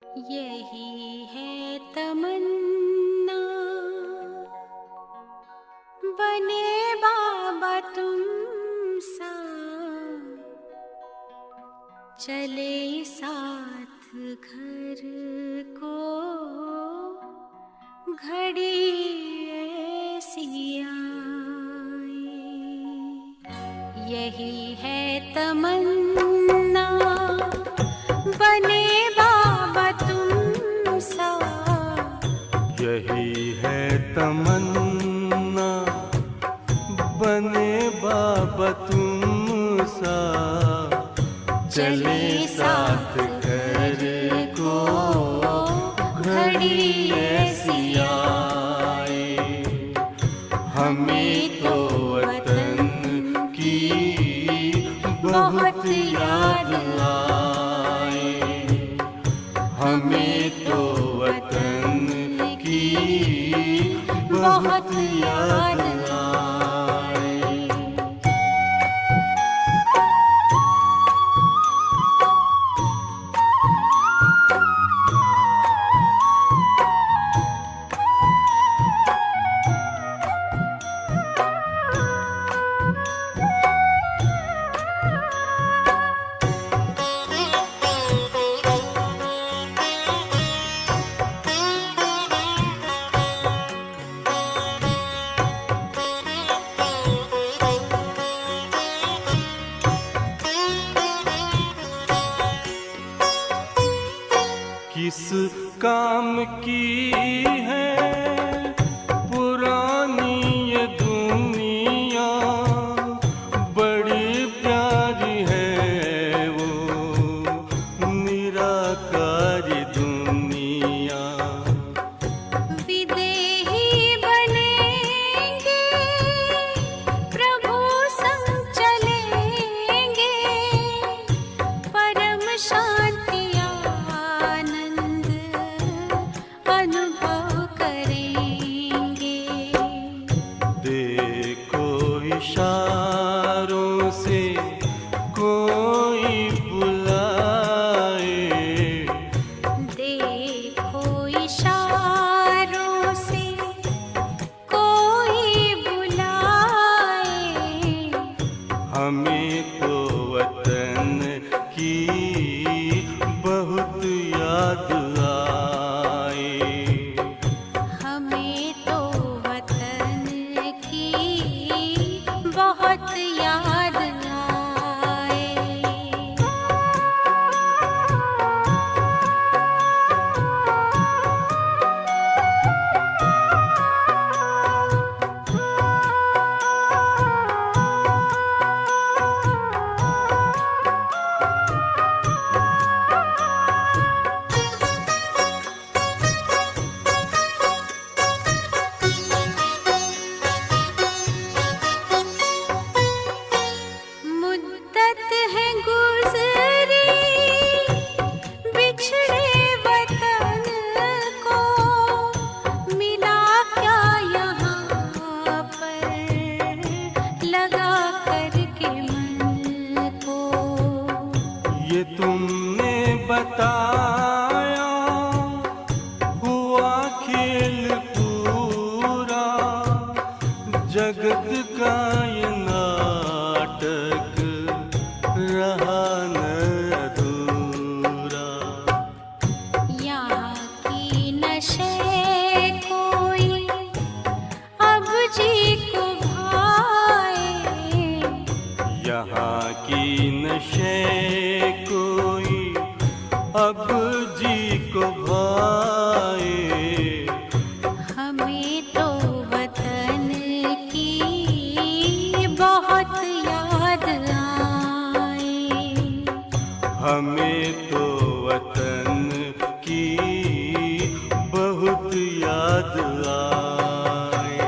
यही है तमन्ना, बने बाबा तुम सा, चले साथ घर को घड़ी ऐसी आए। यही है तमन्ना, बने बाबा तुम सा। यही है तमन्ना, बने बाबा तुम सा, चले साथ घर को घड़ी ऐसी आए। हमें तो वतन की बहुत याद आए, हमें तो वतन की बहुत याद आए। किस काम की है पुरानी ये दुनिया, बड़ी प्यारी है वो निराकारी दुनिया। विदेही बनेंगे, प्रभु संग चलेंगे, परम शांति अनुभव करेंगे। देखो इशारों से कोई बुलाए, देखो इशारों से कोई बुलाए। हमें तो वतन की बहुत याद आए, हमें तो वतन की बहुत याद आए। मुद्दत है गुज़री बिछड़े वतन को, मिला क्या यहाँ पर लगा करके मन को। ये तुमने बताया हुआ खेल पूरा, जगत का ये नाटक रहा न अधूरा। यहाँ की नशे कोई अब जी को भाए, यहाँ की नशे कोई अब जी को भाए। हमें तो वतन की बहुत याद आए, हमें तो वतन की बहुत याद आए।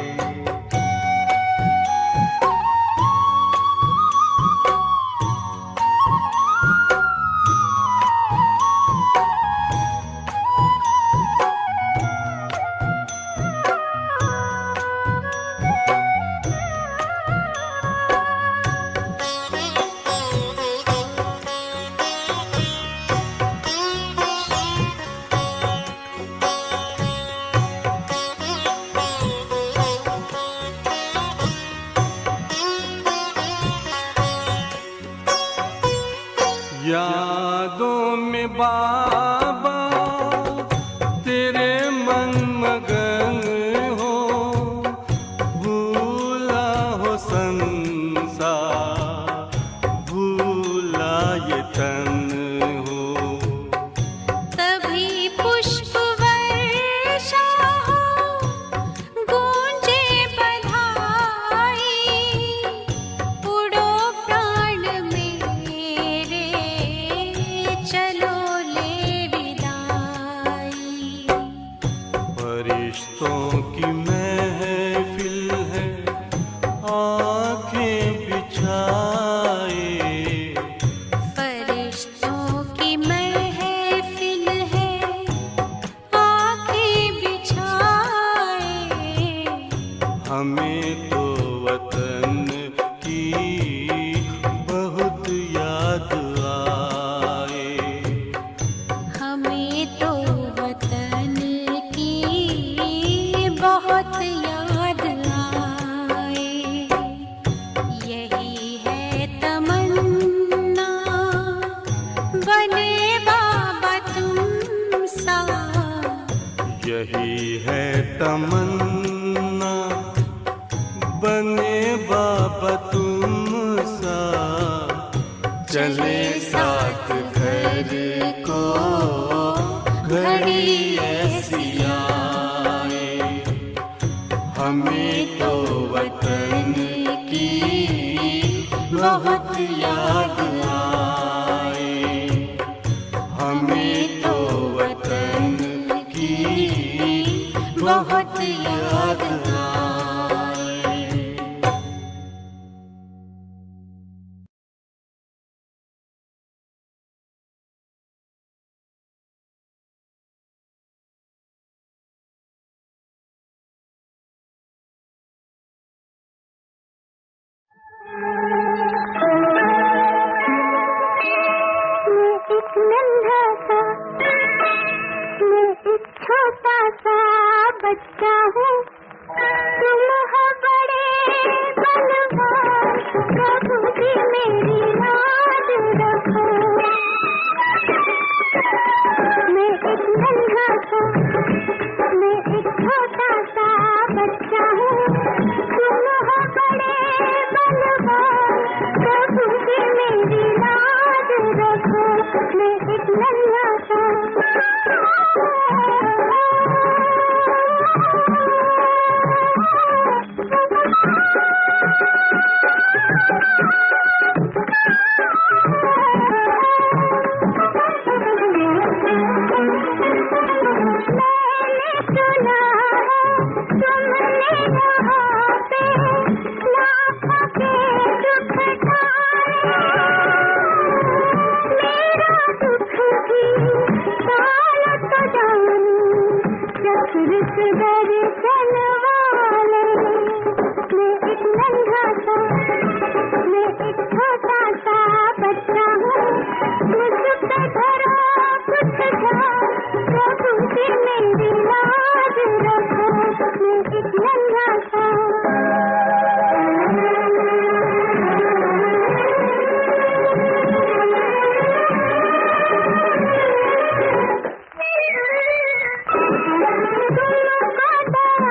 में बाबा तेरे मन मगन हो, भूला हो संसार, भूला ये तन हो। तभी पुष्प वर्षा हो, गूंजे बधाई, उड़ो प्राण मेरे, चलो ले विदाई। फरिश्तों की महफिल है, आंखें बिछाए, फरिश्तों की महफिल है, आंखें बिछाए। हमें तो वतन की बहुत याद आए। हमें तो वतन की बहुत याद आए। यही है तमन्ना, बने बाबा तुम सा। यही है तमन्ना, बने बाबा तुम सा। चले साथ घर को घड़ी ऐसी आए, हमें तो वतन की बहुत याद आए। हमें तो वतन की बहुत याद आए। एक नन्हा सा, मैं एक छोटा सा बच्चा हूँ। तुम हो बड़े बलवान, प्रभु जी मेरी लाज रखो। मैं एक नन्हा सा, मैं एक छोटा सा बच्चा हूँ। तुम हो बड़े बलवान, प्रभु जी मेरी लाज रखो। मैं एक नन्हा सा, मैंने सुना है तुमने यहाँ पे लाखों के दुख ढाए। मेरा दुख भी डाल तो जानू, प्रकृत दर्शन वाले। मैं एक नन्हा सा, मैं एक छोटा सा बच्चा हूँ। मुझ पे धरो कुछ ध्यान, प्रभु जी मेरी लाज रखो। मैं एक नन्हा सा, तुमको दया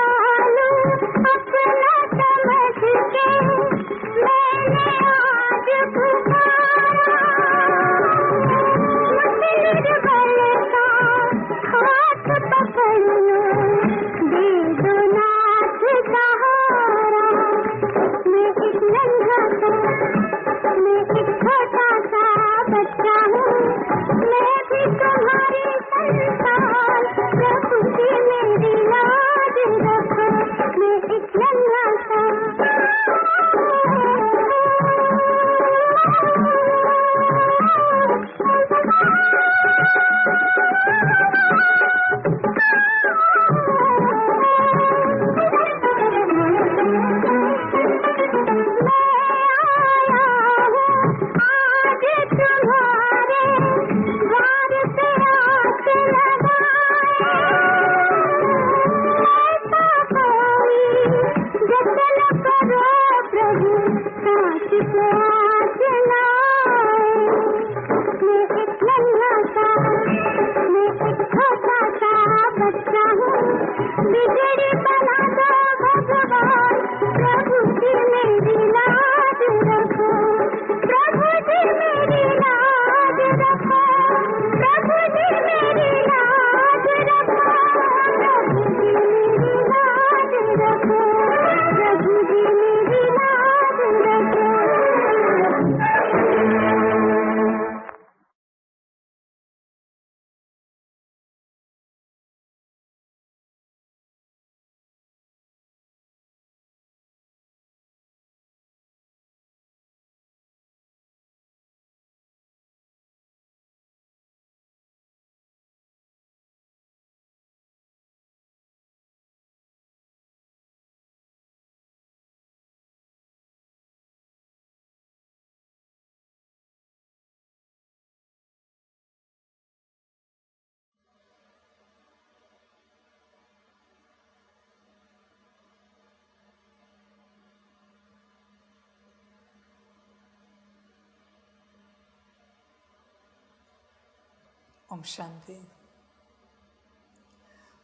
ओम शांति।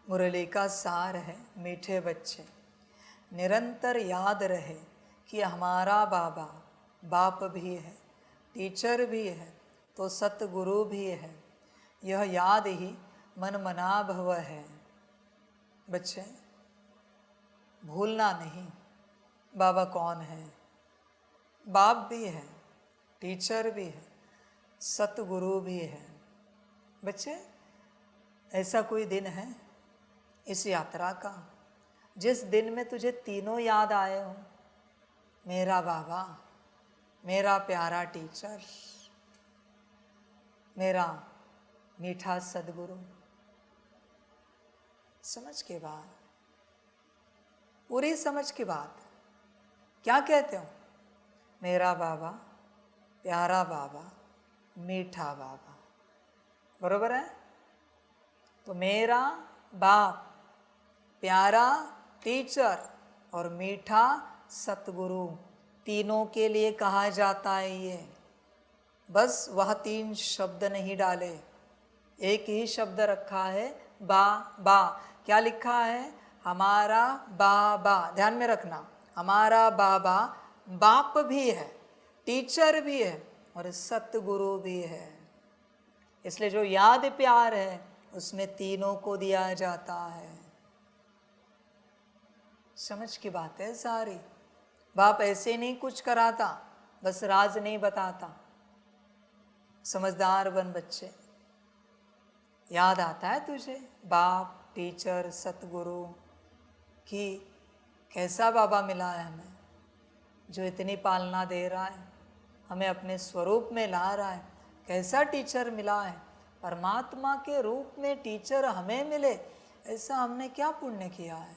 मुरली का सार है मीठे बच्चे, निरंतर याद रहे कि हमारा बाबा बाप भी है, टीचर भी है, तो सतगुरु भी है। यह याद ही मन मना भव है। बच्चे भूलना नहीं, बाबा कौन है। बाप भी है, टीचर भी है, सतगुरु भी है। बच्चे ऐसा कोई दिन है इस यात्रा का जिस दिन में तुझे तीनों याद आए हो, मेरा बाबा, मेरा प्यारा टीचर, मेरा मीठा सदगुरु। समझ के बाद, पूरी समझ की बात क्या कहते हो, मेरा बाबा, प्यारा बाबा, मीठा बाबा, बरोबर है। तो मेरा बाप, प्यारा टीचर और मीठा सतगुरु, तीनों के लिए कहा जाता है ये। बस वह तीन शब्द नहीं डाले, एक ही शब्द रखा है, बा बा। क्या लिखा है, हमारा बाबा। ध्यान में रखना, हमारा बाबा बाप भी है, टीचर भी है और सतगुरु भी है। इसलिए जो याद प्यार है उसमें तीनों को दिया जाता है। समझ की बात है सारी। बाप ऐसे नहीं कुछ कराता, बस राज नहीं बताता। समझदार बन बच्चे। याद आता है तुझे बाप, टीचर, सतगुरु कि कैसा बाबा मिला है हमें, जो इतनी पालना दे रहा है, हमें अपने स्वरूप में ला रहा है। कैसा टीचर मिला है, परमात्मा के रूप में टीचर हमें मिले। ऐसा हमने क्या पुण्य किया है,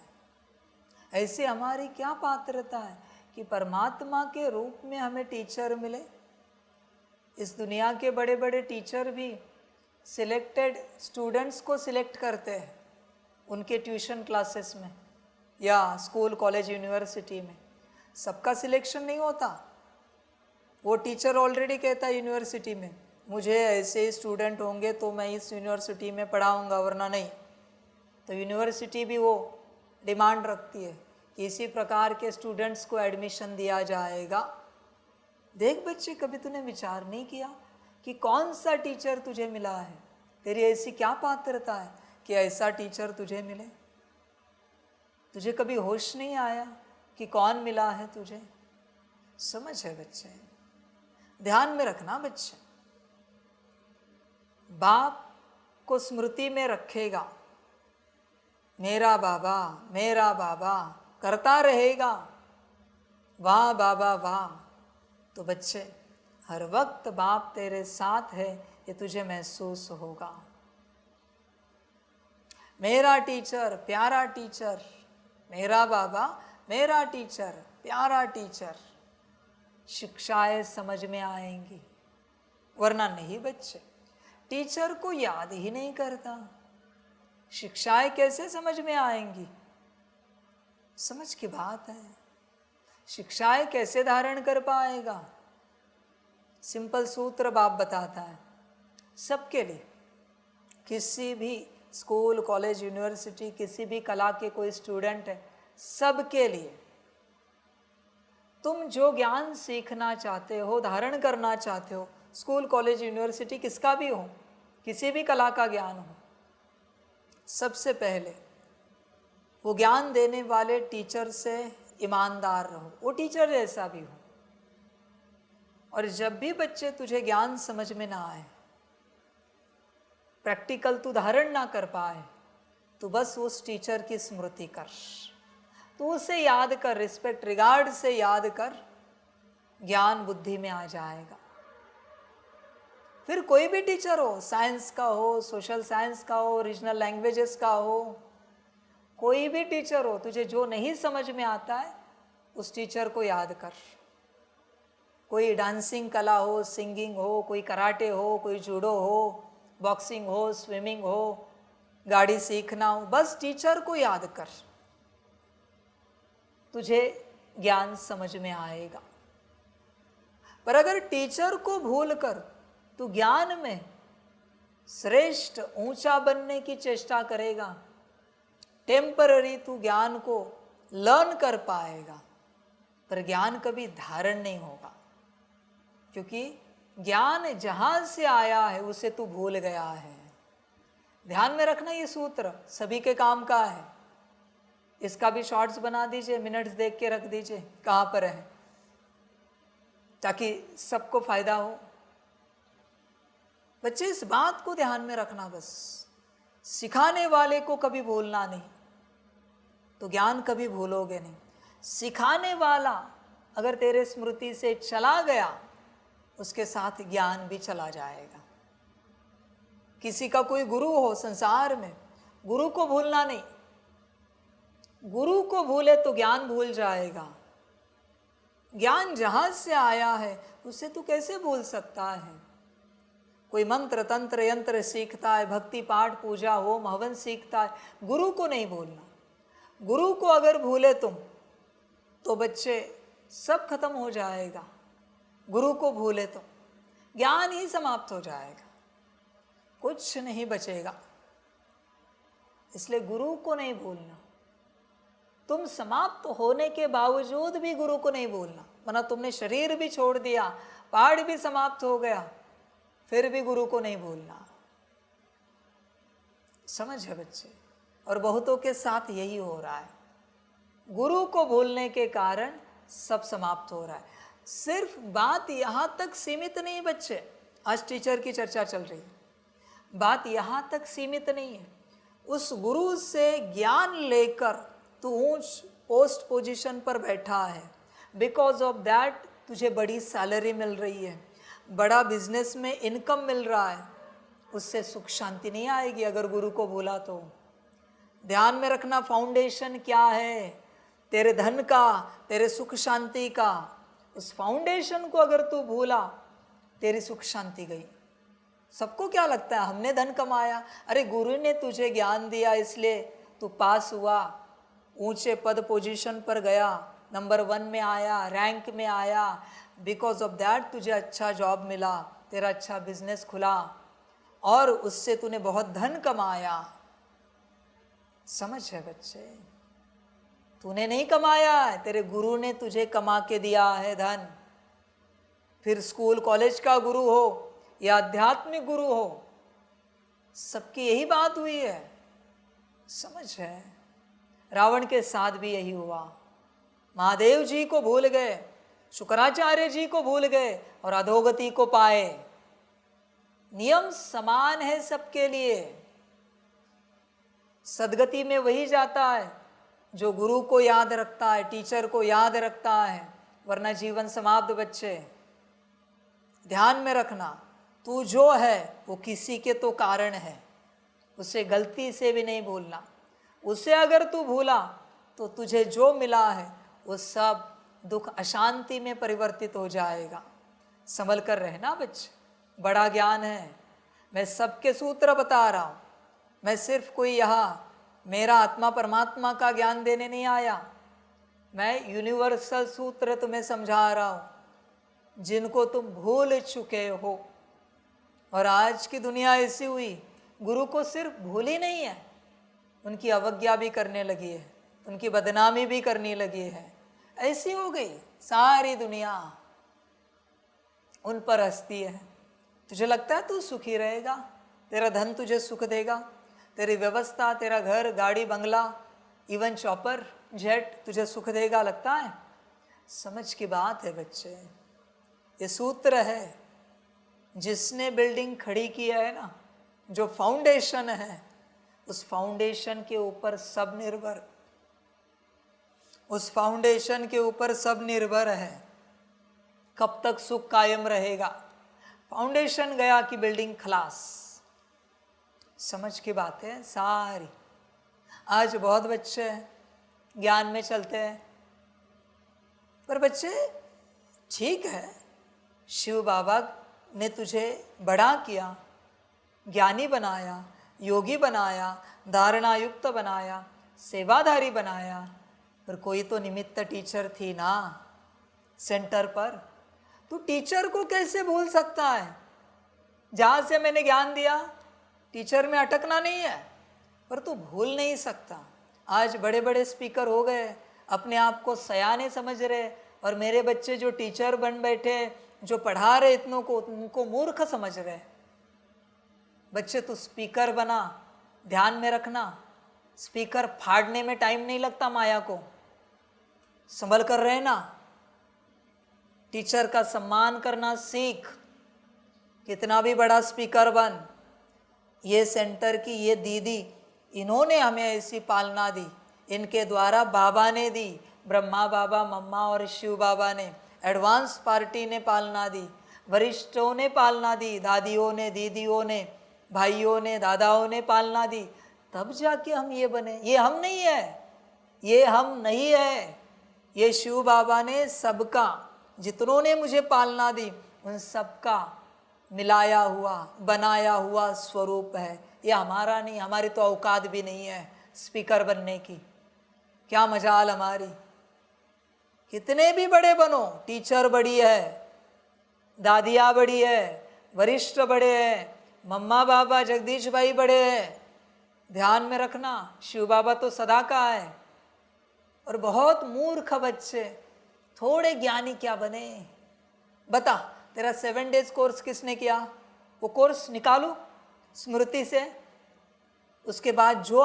ऐसी हमारी क्या पात्रता है कि परमात्मा के रूप में हमें टीचर मिले। इस दुनिया के बड़े बड़े टीचर भी सिलेक्टेड स्टूडेंट्स को सिलेक्ट करते हैं उनके ट्यूशन क्लासेस में या स्कूल, कॉलेज, यूनिवर्सिटी में। सबका सिलेक्शन नहीं होता। वो टीचर ऑलरेडी कहता है यूनिवर्सिटी में, मुझे ऐसे स्टूडेंट होंगे तो मैं इस यूनिवर्सिटी में पढ़ाऊँगा, वरना नहीं। तो यूनिवर्सिटी भी वो डिमांड रखती है कि इसी प्रकार के स्टूडेंट्स को एडमिशन दिया जाएगा। देख बच्चे, कभी तूने विचार नहीं किया कि कौन सा टीचर तुझे मिला है, तेरी ऐसी क्या पात्रता है कि ऐसा टीचर तुझे मिले। तुझे कभी होश नहीं आया कि कौन मिला है तुझे। समझ है बच्चे, ध्यान में रखना बच्चे। बाप को स्मृति में रखेगा, मेरा बाबा करता रहेगा, वाह बाबा वाह। तो बच्चे हर वक्त बाप तेरे साथ है, ये तुझे महसूस होगा। मेरा टीचर, प्यारा टीचर, मेरा बाबा, मेरा टीचर, प्यारा टीचर, शिक्षाएं समझ में आएंगी, वरना नहीं बच्चे। टीचर को याद ही नहीं करता, शिक्षाएं कैसे समझ में आएंगी। समझ की बात है। शिक्षाएं कैसे धारण कर पाएगा। सिंपल सूत्र बाप बताता है सबके लिए। किसी भी स्कूल, कॉलेज, यूनिवर्सिटी, किसी भी कला के कोई स्टूडेंट है, सबके लिए तुम जो ज्ञान सीखना चाहते हो, धारण करना चाहते हो, स्कूल, कॉलेज, यूनिवर्सिटी किसका भी हो, किसी भी कला का ज्ञान हो, सबसे पहले वो ज्ञान देने वाले टीचर से ईमानदार रहो, वो टीचर जैसा भी हो। और जब भी बच्चे तुझे ज्ञान समझ में ना आए, प्रैक्टिकल तू धारण ना कर पाए, तो बस उस टीचर की स्मृति कर, तो उसे याद कर, रिस्पेक्ट, रिगार्ड से याद कर, ज्ञान बुद्धि में आ जाएगा। फिर कोई भी टीचर हो, साइंस का हो, सोशल साइंस का हो, रीजनल लैंग्वेजेस का हो, कोई भी टीचर हो, तुझे जो नहीं समझ में आता है उस टीचर को याद कर। कोई डांसिंग कला हो, सिंगिंग हो, कोई कराटे हो, कोई जूडो हो, बॉक्सिंग हो, स्विमिंग हो, गाड़ी सीखना हो, बस टीचर को याद कर, तुझे ज्ञान समझ में आएगा। पर अगर टीचर को भूल कर तू ज्ञान में श्रेष्ठ ऊंचा बनने की चेष्टा करेगा, टेम्पररी तू ज्ञान को लर्न कर पाएगा, पर ज्ञान कभी धारण नहीं होगा, क्योंकि ज्ञान जहां से आया है उसे तू भूल गया है। ध्यान में रखना, ये सूत्र सभी के काम का है। इसका भी शॉर्ट्स बना दीजिए, मिनट्स देख के रख दीजिए कहाँ पर है, ताकि सबको फायदा हो। बच्चे इस बात को ध्यान में रखना, बस सिखाने वाले को कभी भूलना नहीं, तो ज्ञान कभी भूलोगे नहीं। सिखाने वाला अगर तेरे स्मृति से चला गया, उसके साथ ज्ञान भी चला जाएगा। किसी का कोई गुरु हो संसार में, गुरु को भूलना नहीं। गुरु को भूले तो ज्ञान भूल जाएगा। ज्ञान जहां से आया है उसे तू कैसे भूल सकता है? कोई मंत्र तंत्र यंत्र सीखता है, भक्ति पाठ पूजा होम हवन सीखता है, गुरु को नहीं भूलना। गुरु को अगर भूले तुम तो बच्चे सब खत्म हो जाएगा। गुरु को भूले तो ज्ञान ही समाप्त हो जाएगा, कुछ नहीं बचेगा। इसलिए गुरु को नहीं भूलना। तुम समाप्त होने के बावजूद भी गुरु को नहीं भूलना, वरना तुमने शरीर भी छोड़ दिया, पहाड़ भी समाप्त हो गया, फिर भी गुरु को नहीं भूलना। समझ है बच्चे? और बहुतों के साथ यही हो रहा है। गुरु को भूलने के कारण सब समाप्त हो रहा है। सिर्फ बात यहाँ तक सीमित नहीं बच्चे, आज टीचर की चर्चा चल रही है, बात यहाँ तक सीमित नहीं है। उस गुरु से ज्ञान लेकर तू ऊंच पोस्ट पोजीशन पर बैठा है, बिकॉज ऑफ दैट तुझे बड़ी सैलरी मिल रही है, बड़ा बिजनेस में इनकम मिल रहा है, उससे सुख शांति नहीं आएगी अगर गुरु को भूला तो। ध्यान में रखना, फाउंडेशन क्या है तेरे धन का, तेरे सुख शांति का, उस फाउंडेशन को अगर तू भूला, तेरी सुख शांति गई। सबको क्या लगता है हमने धन कमाया, अरे गुरु ने तुझे ज्ञान दिया इसलिए तू पास हुआ, ऊंचे पद पोजीशन पर गया, नंबर 1 में आया, रैंक में आया, बिकॉज ऑफ दैट तुझे अच्छा जॉब मिला, तेरा अच्छा बिजनेस खुला और उससे तूने बहुत धन कमाया। समझ है बच्चे? तूने नहीं कमाया है, तेरे गुरु ने तुझे कमा के दिया है धन। फिर स्कूल कॉलेज का गुरु हो या आध्यात्मिक गुरु हो, सबकी यही बात हुई है। समझ है? रावण के साथ भी यही हुआ। महादेव जी को भूल गए, शुक्राचार्य जी को भूल गए और अधोगति को पाए। नियम समान है सबके लिए। सदगति में वही जाता है जो गुरु को याद रखता है, टीचर को याद रखता है, वरना जीवन समाप्त बच्चे। ध्यान में रखना, तू जो है वो किसी के तो कारण है, उसे गलती से भी नहीं भूलना। उसे अगर तू भूला तो तुझे जो मिला है वो सब दुख अशांति में परिवर्तित हो जाएगा। संभल कर रहना बच्चे, बड़ा ज्ञान है। मैं सबके सूत्र बता रहा हूँ, मैं सिर्फ कोई यहाँ मेरा आत्मा परमात्मा का ज्ञान देने नहीं आया, मैं यूनिवर्सल सूत्र तुम्हें समझा रहा हूँ जिनको तुम भूल चुके हो। और आज की दुनिया ऐसी हुई, गुरु को सिर्फ भूली नहीं है, उनकी अवज्ञा भी करने लगी है, उनकी बदनामी भी करने लगी है। ऐसी हो गई सारी दुनिया, उन पर हंसती है। तुझे लगता है तू सुखी रहेगा, तेरा धन तुझे सुख देगा, तेरी व्यवस्था, तेरा घर गाड़ी बंगला, इवन चॉपर जेट तुझे सुख देगा लगता है? समझ की बात है बच्चे, ये सूत्र है। जिसने बिल्डिंग खड़ी की है ना, जो फाउंडेशन है, उस फाउंडेशन के ऊपर सब निर्भर, उस फाउंडेशन के ऊपर सब निर्भर है। कब तक सुख कायम रहेगा? फाउंडेशन गया कि बिल्डिंग खलास। समझ की बात है सारी। आज बहुत बच्चे ज्ञान में चलते हैं, पर बच्चे ठीक है, शिव बाबा ने तुझे बड़ा किया, ज्ञानी बनाया, योगी बनाया, धारणायुक्त बनाया, सेवाधारी बनाया, पर कोई तो निमित्त टीचर थी ना सेंटर पर। तू टीचर को कैसे भूल सकता है? जहाँ से मैंने ज्ञान दिया टीचर में अटकना नहीं है, पर तू भूल नहीं सकता। आज बड़े बड़े स्पीकर हो गए, अपने आप को सयाने समझ रहे, और मेरे बच्चे जो टीचर बन बैठे, जो पढ़ा रहे इतनों को, उनको मूर्ख समझ रहे। बच्चे तू स्पीकर बना, ध्यान में रखना, स्पीकर फाड़ने में टाइम नहीं लगता माया को, संभल कर रहना। टीचर का सम्मान करना सीख, कितना भी बड़ा स्पीकर बन। ये सेंटर की ये दीदी, इन्होंने हमें ऐसी पालना दी, इनके द्वारा बाबा ने दी, ब्रह्मा बाबा, मम्मा और शिव बाबा ने, एडवांस पार्टी ने पालना दी, वरिष्ठों ने पालना दी, दादियों ने, दीदियों ने, भाइयों ने, दादाओं ने पालना दी, तब जाके हम ये बने। ये हम नहीं है, ये हम नहीं है, ये शिव बाबा ने सबका, जितनों ने मुझे पालना दी, उन सबका मिलाया हुआ, बनाया हुआ स्वरूप है। ये हमारा नहीं, हमारी तो औकात भी नहीं है स्पीकर बनने की। क्या मजाल हमारी, कितने भी बड़े बनो, टीचर बड़ी है, दादिया बड़ी है, वरिष्ठ बड़े हैं, मम्मा बाबा जगदीश भाई बड़े हैं, ध्यान में रखना, शिव बाबा तो सदा का है। और बहुत मूर्ख बच्चे, थोड़े ज्ञानी क्या बने। बता, तेरा 7 डेज कोर्स किसने किया? वो कोर्स निकालो स्मृति से, उसके बाद जो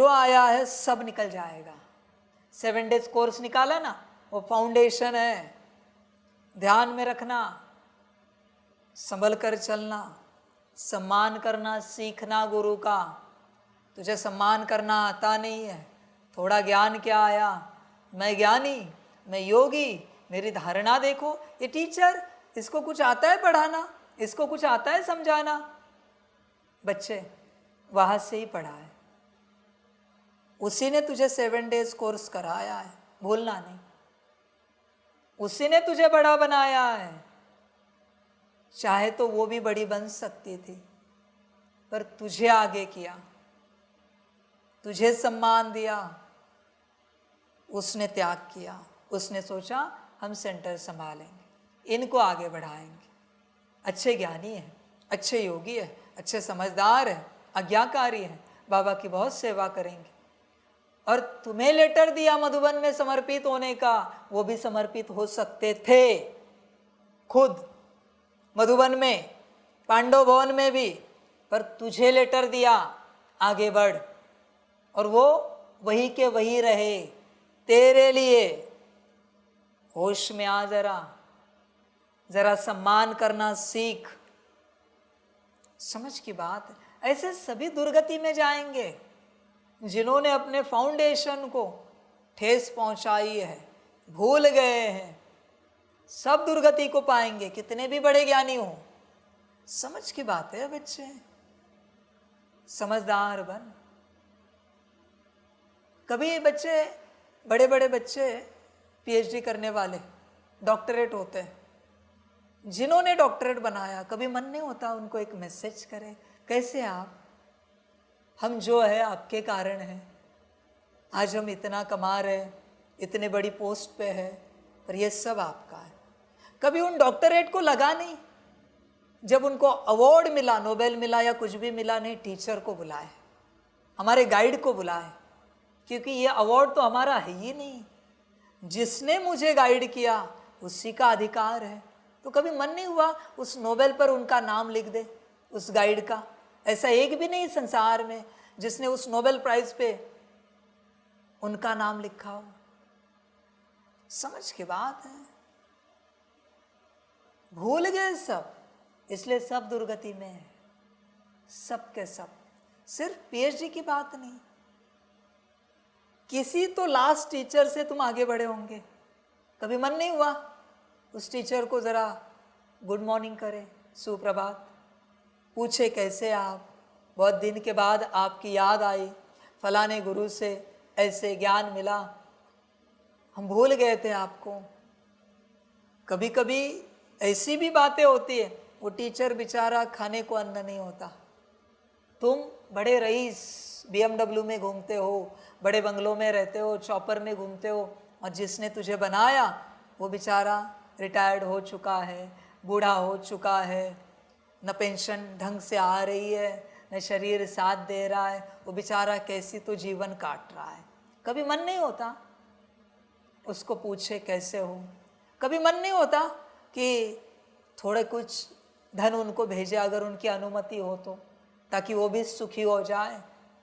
आया है सब निकल जाएगा। 7 डेज कोर्स निकाला ना, वो फाउंडेशन है। ध्यान में रखना, संभल कर चलना, सम्मान करना सीखना गुरु का। तुझे सम्मान करना आता नहीं है, थोड़ा ज्ञान क्या आया, मैं ज्ञानी, मैं योगी, मेरी धारणा देखो। ये टीचर, इसको कुछ आता है पढ़ाना, इसको कुछ आता है समझाना। बच्चे वहाँ से ही पढ़ा है, उसी ने तुझे 7 डेज कोर्स कराया है, भूलना नहीं। उसी ने तुझे बड़ा बनाया है। चाहे तो वो भी बड़ी बन सकती थी, पर तुझे आगे किया, तुझे सम्मान दिया, उसने त्याग किया। उसने सोचा हम सेंटर संभालेंगे, इनको आगे बढ़ाएंगे। अच्छे ज्ञानी है, अच्छे योगी है, अच्छे समझदार है, आज्ञाकारी है, बाबा की बहुत सेवा करेंगे। और तुम्हें लेटर दिया मधुबन में समर्पित होने का, वो भी समर्पित हो सकते थे खुद मधुबन में, पांडव भवन में भी, पर तुझे लेटर दिया आगे बढ़, और वो वही के वही रहे तेरे लिए। होश में आ, जरा सम्मान करना सीख। समझ की बात है। ऐसे सभी दुर्गति में जाएंगे जिन्होंने अपने फाउंडेशन को ठेस पहुंचाई है, भूल गए हैं, सब दुर्गति को पाएंगे, कितने भी बड़े ज्ञानी हो। समझ की बात है बच्चे, समझदार बन। कभी बच्चे, बड़े बड़े बच्चे पीएचडी करने वाले, डॉक्टरेट होते हैं, जिन्होंने डॉक्टरेट बनाया, कभी मन नहीं होता उनको एक मैसेज करें, कैसे आप, हम जो है आपके कारण हैं, आज हम इतना कमा रहे, इतने बड़ी पोस्ट पे है, पर ये सब आपका है। कभी उन डॉक्टरेट को लगा नहीं, जब उनको अवार्ड मिला, नोबेल मिला या कुछ भी मिला नहीं, टीचर को बुलाए, हमारे गाइड को बुलाए, क्योंकि ये अवार्ड तो हमारा है ही नहीं, जिसने मुझे गाइड किया उसी का अधिकार है। तो कभी मन नहीं हुआ उस नोबेल पर उनका नाम लिख दे, उस गाइड का? ऐसा एक भी नहीं संसार में जिसने उस नोबेल प्राइज पे उनका नाम लिखा हो। समझ की बात है, भूल गए सब, इसलिए सब दुर्गति में है, सब के सब। सिर्फ पीएचडी की बात नहीं, किसी तो लास्ट टीचर से तुम आगे बढ़े होंगे, कभी मन नहीं हुआ उस टीचर को जरा गुड मॉर्निंग करे, सुप्रभात, पूछे कैसे आप, बहुत दिन के बाद आपकी याद आई, फलाने गुरु से ऐसे ज्ञान मिला, हम भूल गए थे आपको। कभी कभी ऐसी भी बातें होती है, वो टीचर बेचारा खाने को अन्न नहीं होता, तुम बड़े रईस BMW में घूमते हो, बड़े बंगलों में रहते हो, चॉपर में घूमते हो, और जिसने तुझे बनाया वो बेचारा रिटायर्ड हो चुका है, बूढ़ा हो चुका है, न पेंशन ढंग से आ रही है, न शरीर साथ दे रहा है, वो बेचारा कैसी तो जीवन काट रहा है। कभी मन नहीं होता उसको पूछे कैसे हो? कभी मन नहीं होता कि थोड़े कुछ धन उनको भेजे अगर उनकी अनुमति हो तो, ताकि वो भी सुखी हो जाए,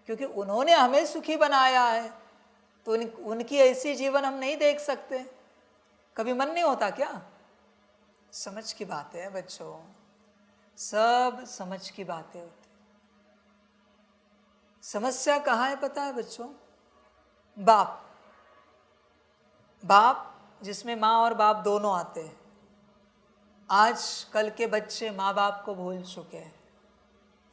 क्योंकि उन्होंने हमें सुखी बनाया है, तो उनकी ऐसी जीवन हम नहीं देख सकते। कभी मन नहीं होता क्या? समझ की बातें है बच्चों, सब समझ की बातें होती। समस्या कहाँ है पता है बच्चों? बाप जिसमें माँ और बाप दोनों आते हैं। आज कल के बच्चे माँ बाप को भूल चुके हैं,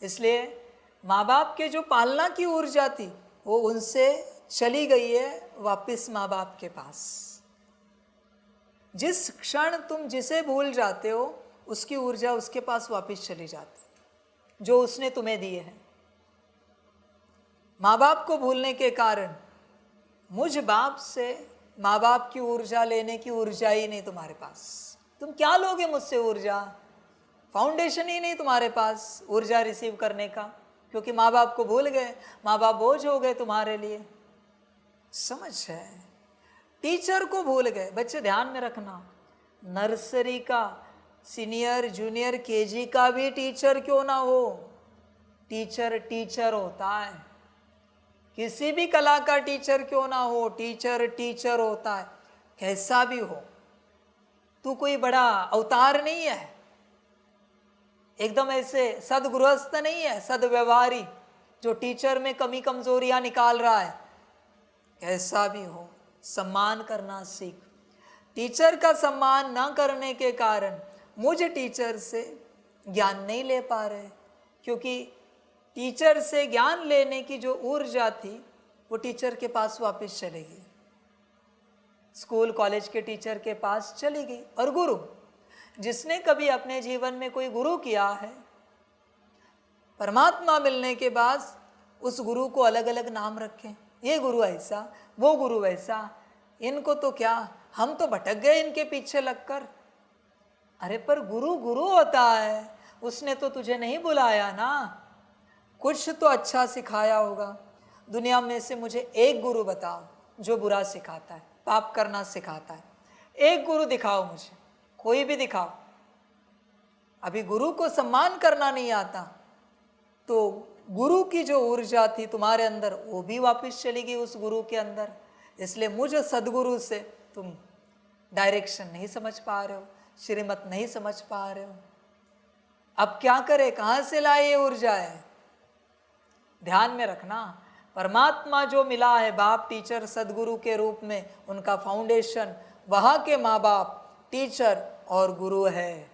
इसलिए माँ बाप के जो पालना की ऊर्जा थी वो उनसे चली गई है वापस माँ बाप के पास। जिस क्षण तुम जिसे भूल जाते हो उसकी ऊर्जा उसके पास वापस चली जाती जो उसने तुम्हें दिए हैं। माँ बाप को भूलने के कारण मुझ बाप से माँ बाप की ऊर्जा लेने की ऊर्जा ही नहीं तुम्हारे पास। तुम क्या लोगे मुझसे ऊर्जा? फाउंडेशन ही नहीं तुम्हारे पास ऊर्जा रिसीव करने का, क्योंकि माँ बाप को भूल गए, माँ बाप बोझ हो गए तुम्हारे लिए। समझ है? टीचर को भूल गए। बच्चे ध्यान में रखना, नर्सरी का, सीनियर, जूनियर, केजी का भी टीचर क्यों ना हो, टीचर टीचर होता है। किसी भी कला का टीचर क्यों ना हो, टीचर टीचर होता है, कैसा भी हो। तू कोई बड़ा अवतार नहीं है, एकदम ऐसे सदगृहस्थ नहीं है, सदव्यवहारी जो टीचर में कमी कमजोरियां निकाल रहा है। कैसा भी हो, सम्मान करना सीख। टीचर का सम्मान न करने के कारण मुझे टीचर से ज्ञान नहीं ले पा रहे, क्योंकि टीचर से ज्ञान लेने की जो ऊर्जा थी वो टीचर के पास वापस चली गई, स्कूल कॉलेज के टीचर के पास चली गई। और गुरु, जिसने कभी अपने जीवन में कोई गुरु किया है, परमात्मा मिलने के बाद उस गुरु को अलग अलग नाम रखें, ये गुरु ऐसा, वो गुरु वैसा, इनको तो क्या, हम तो भटक गए इनके पीछे लगकर। अरे पर गुरु गुरु होता है, उसने तो तुझे नहीं बुलाया ना, कुछ तो अच्छा सिखाया होगा। दुनिया में से मुझे एक गुरु बताओ जो बुरा सिखाता है, पाप करना सिखाता है। एक गुरु दिखाओ मुझे, कोई भी दिखाओ। अभी गुरु को सम्मान करना नहीं आता तो गुरु की जो ऊर्जा थी तुम्हारे अंदर वो भी वापस चली गई उस गुरु के अंदर। इसलिए मुझे सदगुरु से तुम डायरेक्शन नहीं समझ पा रहे हो, श्रीमत नहीं समझ पा रहे हो। अब क्या करे, कहाँ से लाए ये ऊर्जा है? ध्यान में रखना, परमात्मा जो मिला है बाप, टीचर, सदगुरु के रूप में, उनका फाउंडेशन वहाँ के माँ बाप, टीचर और गुरु है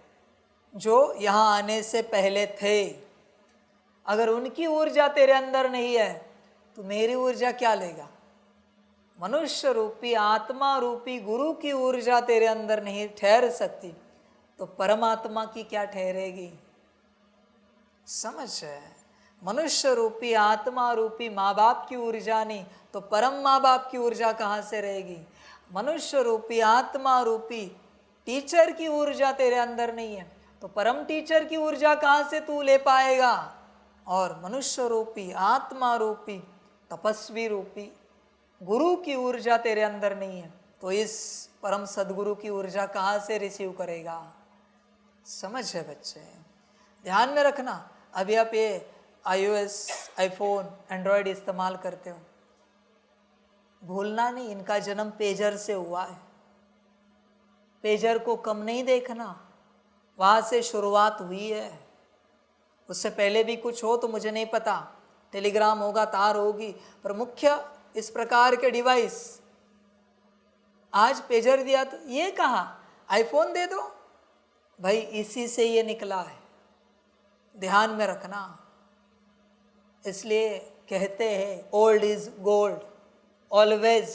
जो यहाँ आने से पहले थे। अगर उनकी ऊर्जा तेरे अंदर नहीं है तो मेरी ऊर्जा क्या लेगा? मनुष्य रूपी, आत्मा रूपी गुरु की ऊर्जा तेरे अंदर नहीं ठहर सकती तो परमात्मा की क्या ठहरेगी? समझ है? मनुष्य रूपी, आत्मा रूपी माँ बाप की ऊर्जा नहीं तो परम माँ बाप की ऊर्जा कहाँ से रहेगी? मनुष्य रूपी, आत्मा रूपी टीचर की ऊर्जा तेरे अंदर नहीं है तो परम टीचर की ऊर्जा कहाँ से तू ले पाएगा? और मनुष्य रूपी, आत्मा रूपी, तपस्वी रूपी गुरु की ऊर्जा तेरे अंदर नहीं है तो इस परम सदगुरु की ऊर्जा कहाँ से रिसीव करेगा? समझ है बच्चे? ध्यान में रखना। अभी आप ये iOS, आईफोन, एंड्रॉयड इस्तेमाल करते हो, भूलना नहीं इनका जन्म पेजर से हुआ है। पेजर को कम नहीं देखना, वहाँ से शुरुआत हुई है। उससे पहले भी कुछ हो तो मुझे नहीं पता, टेलीग्राम होगा, तार होगी, पर मुख्य इस प्रकार के डिवाइस। आज पेजर दिया तो ये कहा आईफोन दे दो, भाई इसी से ये निकला है। ध्यान में रखना। इसलिए कहते हैं ओल्ड इज गोल्ड, ऑलवेज,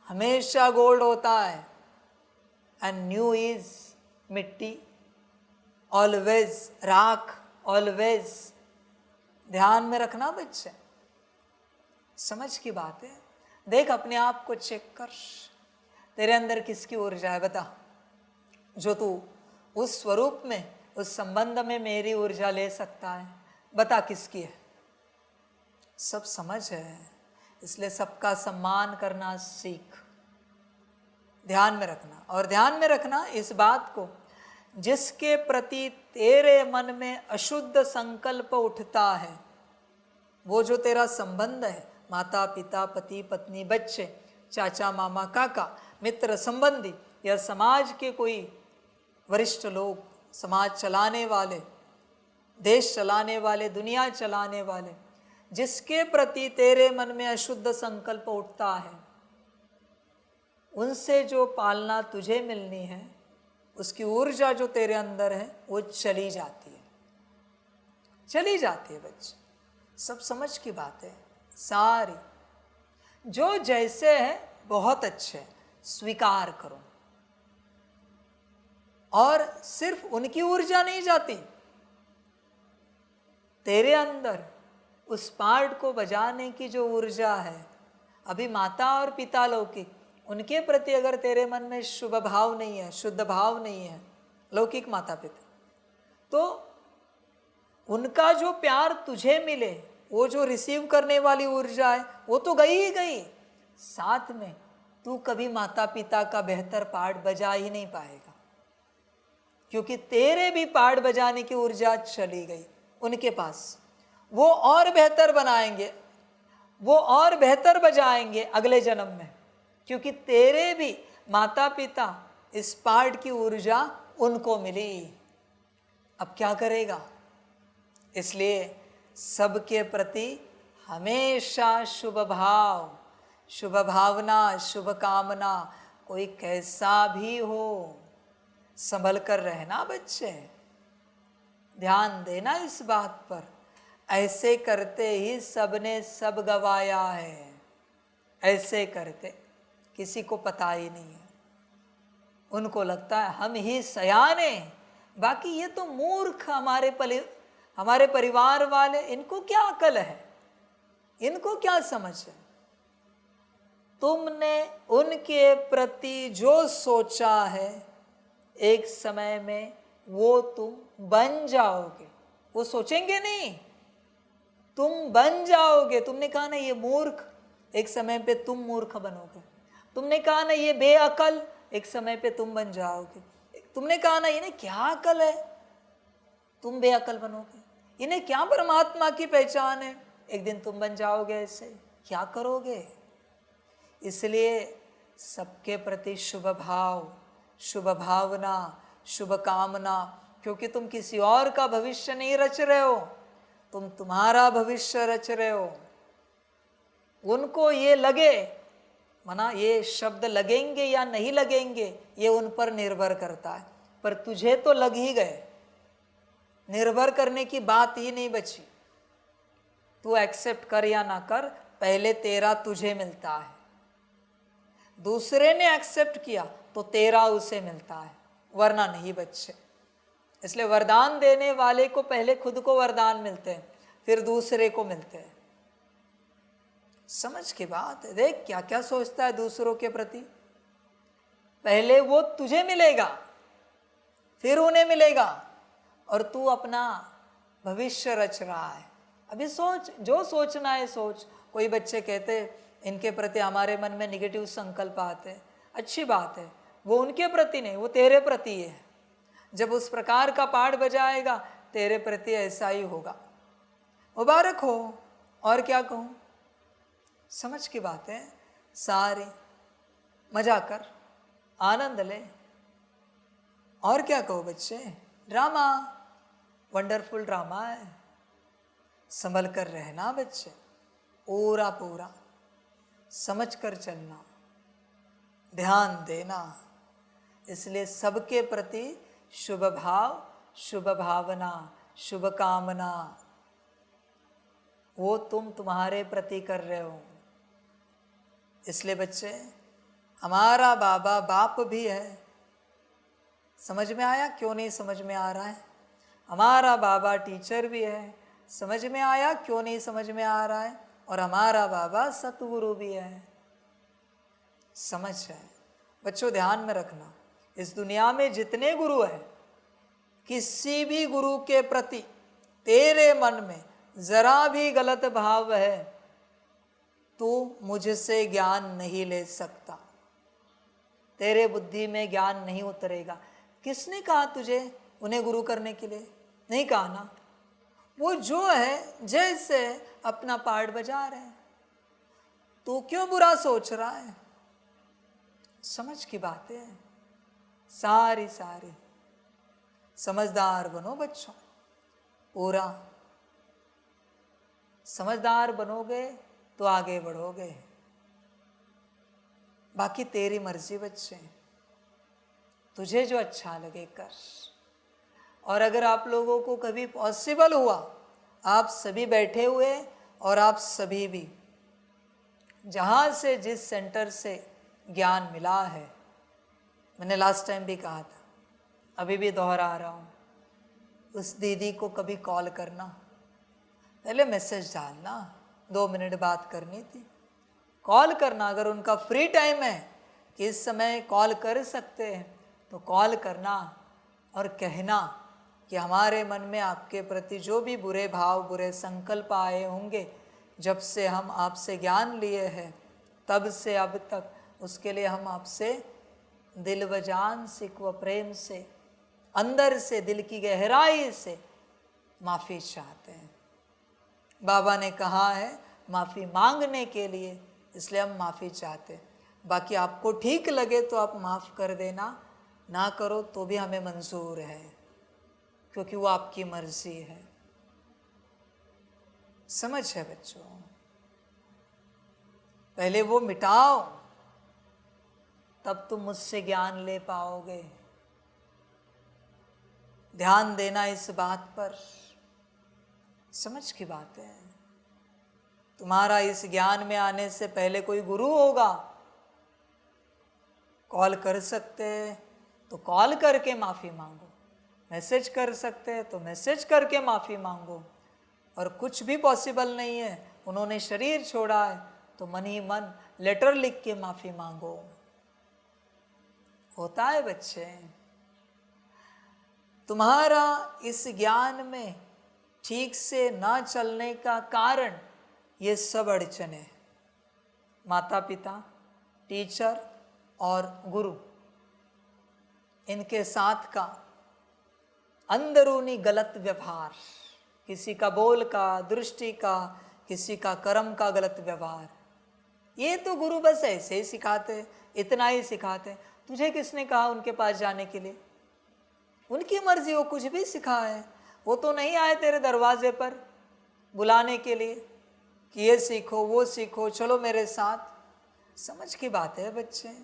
हमेशा गोल्ड होता है, एंड न्यू इज मिट्टी, ऑलवेज राख, ऑलवेज। ध्यान में रखना बच्चे, समझ की बात है। देख अपने आप को चेक कर, तेरे अंदर किसकी ऊर्जा है बता, जो तू उस स्वरूप में उस संबंध में मेरी ऊर्जा ले सकता है, बता किसकी है। सब समझ है, इसलिए सबका सम्मान करना सीख, ध्यान में रखना। और ध्यान में रखना इस बात को, जिसके प्रति तेरे मन में अशुद्ध संकल्प उठता है, वो जो तेरा संबंध है, माता पिता, पति पत्नी, बच्चे, चाचा मामा काका, मित्र संबंधी या समाज के कोई वरिष्ठ लोग, समाज चलाने वाले, देश चलाने वाले, दुनिया चलाने वाले, जिसके प्रति तेरे मन में अशुद्ध संकल्प उठता है, उनसे जो पालना तुझे मिलनी है, उसकी ऊर्जा जो तेरे अंदर है वो चली जाती है, चली जाती है बच्चे। सब समझ की बात है सारी। जो जैसे है बहुत अच्छे, स्वीकार करो। और सिर्फ उनकी ऊर्जा नहीं जाती, तेरे अंदर उस पार्ट को बजाने की जो ऊर्जा है, अभी माता और पिता लौकिक, उनके प्रति अगर तेरे मन में शुभ भाव नहीं है, शुद्ध भाव नहीं है, लौकिक माता पिता, तो उनका जो प्यार तुझे मिले, वो जो रिसीव करने वाली ऊर्जा है वो तो गई ही गई, साथ में तू कभी माता पिता का बेहतर पार्ट बजा ही नहीं पाएगा, क्योंकि तेरे भी पार्ट बजाने की ऊर्जा चली गई उनके पास। वो और बेहतर बनाएंगे, वो और बेहतर बजाएंगे अगले जन्म में, क्योंकि तेरे भी माता पिता इस पार्ट की ऊर्जा उनको मिली। अब क्या करेगा? इसलिए सबके प्रति हमेशा शुभ भाव, शुभ भावना, शुभ कामना, कोई कैसा भी हो, संभल कर रहना बच्चे, ध्यान देना इस बात पर। ऐसे करते ही सबने सब गवाया है, ऐसे करते किसी को पता ही नहीं है, उनको लगता है हम ही सयाने, बाकी ये तो मूर्ख हमारे परिवार वाले, इनको क्या अकल है, इनको क्या समझ है। तुमने उनके प्रति जो सोचा है, एक समय में वो तुम बन जाओगे। वो सोचेंगे नहीं, तुम बन जाओगे। तुमने कहा ना ये मूर्ख, एक समय पे तुम मूर्ख बनोगे। तुमने कहा ना ये बेअकल, एक समय पे तुम बन जाओगे। तुमने कहा ना इन्हें क्या अकल है, तुम बेअकल बनोगे। इन्हें क्या परमात्मा की पहचान है, एक दिन तुम बन जाओगे। ऐसे क्या करोगे? इसलिए सबके प्रति शुभ भाव, शुभ भावना, शुभ कामना, क्योंकि तुम किसी और का भविष्य नहीं रच रहे हो, तुम तुम्हारा भविष्य रच रहे हो। उनको ये लगे, माना ये शब्द लगेंगे या नहीं लगेंगे ये उन पर निर्भर करता है, पर तुझे तो लग ही गए, निर्भर करने की बात ही नहीं बची। तू एक्सेप्ट कर या ना कर, पहले तेरा तुझे मिलता है। दूसरे ने एक्सेप्ट किया तो तेरा उसे मिलता है, वरना नहीं बच्चे। इसलिए वरदान देने वाले को पहले खुद को वरदान मिलते हैं, फिर दूसरे को मिलते हैं। समझ की बात है। देख क्या क्या सोचता है दूसरों के प्रति। पहले वो तुझे मिलेगा, फिर उन्हें मिलेगा, और तू अपना भविष्य रच रहा है। अभी सोच, जो सोचना है सोच। कोई बच्चे कहते इनके प्रति हमारे मन में निगेटिव संकल्प आते, अच्छी बात है, वो उनके प्रति नहीं, वो तेरे प्रति है। जब उस प्रकार का पाठ बजाएगा तेरे प्रति ऐसा ही होगा। मुबारक हो, और क्या कहूँ। समझ की बात है सारी। मजा कर, आनंद ले, और क्या कहो बच्चे। ड्रामा, वंडरफुल ड्रामा है। संभल कर रहना बच्चे, पूरा पूरा समझ कर चलना, ध्यान देना। इसलिए सबके प्रति शुभ भाव, शुभ भावना, शुभ कामना, वो तुम तुम्हारे प्रति कर रहे हो। इसलिए बच्चे, हमारा बाबा बाप भी है। समझ में आया? क्यों नहीं समझ में आ रहा है? हमारा बाबा टीचर भी है। समझ में आया? क्यों नहीं समझ में आ रहा है? और हमारा बाबा सतगुरु भी है। समझ है बच्चों, ध्यान में रखना। इस दुनिया में जितने गुरु हैं, किसी भी गुरु के प्रति तेरे मन में जरा भी गलत भाव है, तू मुझसे ज्ञान नहीं ले सकता, तेरे बुद्धि में ज्ञान नहीं उतरेगा। किसने कहा तुझे उन्हें गुरु करने के लिए? नहीं कहा ना। वो जो है जैसे अपना पार्ट बजा रहे हैं, तू क्यों बुरा सोच रहा है? समझ की बातें हैं सारी सारी। समझदार बनो बच्चों, पूरा समझदार बनोगे तो आगे बढ़ोगे। बाकी तेरी मर्जी बच्चे, तुझे जो अच्छा लगे कर। और अगर आप लोगों को कभी पॉसिबल हुआ, आप सभी बैठे हुए और आप सभी भी जहाँ से जिस सेंटर से ज्ञान मिला है, मैंने लास्ट टाइम भी कहा था, अभी भी दोहरा रहा हूँ, उस दीदी को कभी कॉल करना, पहले मैसेज डालना, 2 मिनट बात करनी थी, कॉल करना। अगर उनका फ्री टाइम है कि इस समय कॉल कर सकते हैं तो कॉल करना और कहना कि हमारे मन में आपके प्रति जो भी बुरे भाव, बुरे संकल्प आए होंगे जब से हम आपसे ज्ञान लिए हैं तब से अब तक, उसके लिए हम आपसे दिल व जान, सिक व प्रेम से, अंदर से, दिल की गहराई से माफ़ी चाहते हैं। बाबा ने कहा है माफ़ी मांगने के लिए, इसलिए हम माफ़ी चाहते हैं। बाकी आपको ठीक लगे तो आप माफ़ कर देना, ना करो तो भी हमें मंजूर है, क्योंकि वो आपकी मर्जी है। समझ है बच्चों? पहले वो मिटाओ, तब तुम मुझसे ज्ञान ले पाओगे। ध्यान देना इस बात पर। समझ की बात है। तुम्हारा इस ज्ञान में आने से पहले कोई गुरु होगा, कॉल कर सकते हैं तो कॉल करके माफ़ी मांगो, मैसेज कर सकते हैं तो मैसेज करके माफ़ी मांगो। और कुछ भी पॉसिबल नहीं है, उन्होंने शरीर छोड़ा है तो मन ही मन लेटर लिख के माफ़ी मांगो। होता है बच्चे। तुम्हारा इस ज्ञान में ठीक से ना चलने का कारण ये सब अड़चने, माता पिता, टीचर और गुरु, इनके साथ का अंदरूनी गलत व्यवहार, किसी का बोल का, दृष्टि का, किसी का कर्म का गलत व्यवहार, ये तो गुरु बस ऐसे ही सिखाते, इतना ही सिखाते। तुझे किसने कहा उनके पास जाने के लिए? उनकी मर्जी, वो कुछ भी सिखाए। वो तो नहीं आए तेरे दरवाजे पर बुलाने के लिए कि ये सीखो, वो सीखो, चलो मेरे साथ। समझ की बात है बच्चे।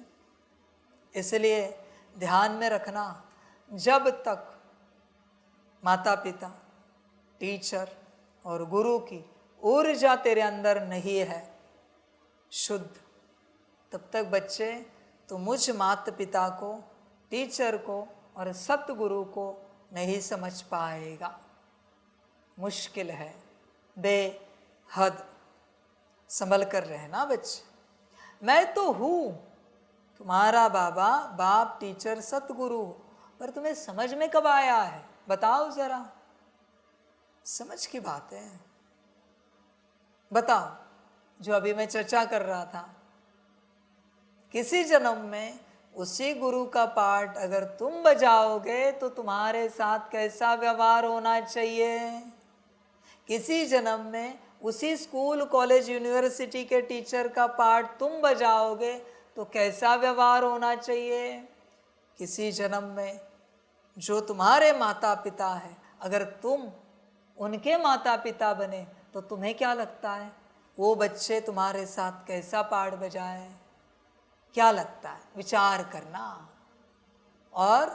इसलिए ध्यान में रखना, जब तक माता पिता, टीचर और गुरु की ऊर्जा तेरे अंदर नहीं है शुद्ध, तब तक बच्चे तो मुझ माता पिता को, टीचर को और सतगुरु को नहीं समझ पाएगा। मुश्किल है बेहद। संभल कर रहना बच्चे। मैं तो हूँ तुम्हारा बाबा, बाप, टीचर, सतगुरु, पर तुम्हें समझ में कब आया है? बताओ जरा। समझ की बात है। बताओ, जो अभी मैं चर्चा कर रहा था, किसी जन्म में उसी गुरु का पाठ अगर तुम बजाओगे तो तुम्हारे साथ कैसा व्यवहार होना चाहिए? किसी जन्म में उसी स्कूल, कॉलेज, यूनिवर्सिटी के टीचर का पाठ तुम बजाओगे तो कैसा व्यवहार होना चाहिए? किसी जन्म में जो तुम्हारे माता पिता है, अगर तुम उनके माता पिता बने तो तुम्हें क्या लगता है वो बच्चे तुम्हारे साथ कैसा पाठ बजाए? क्या लगता है? विचार करना। और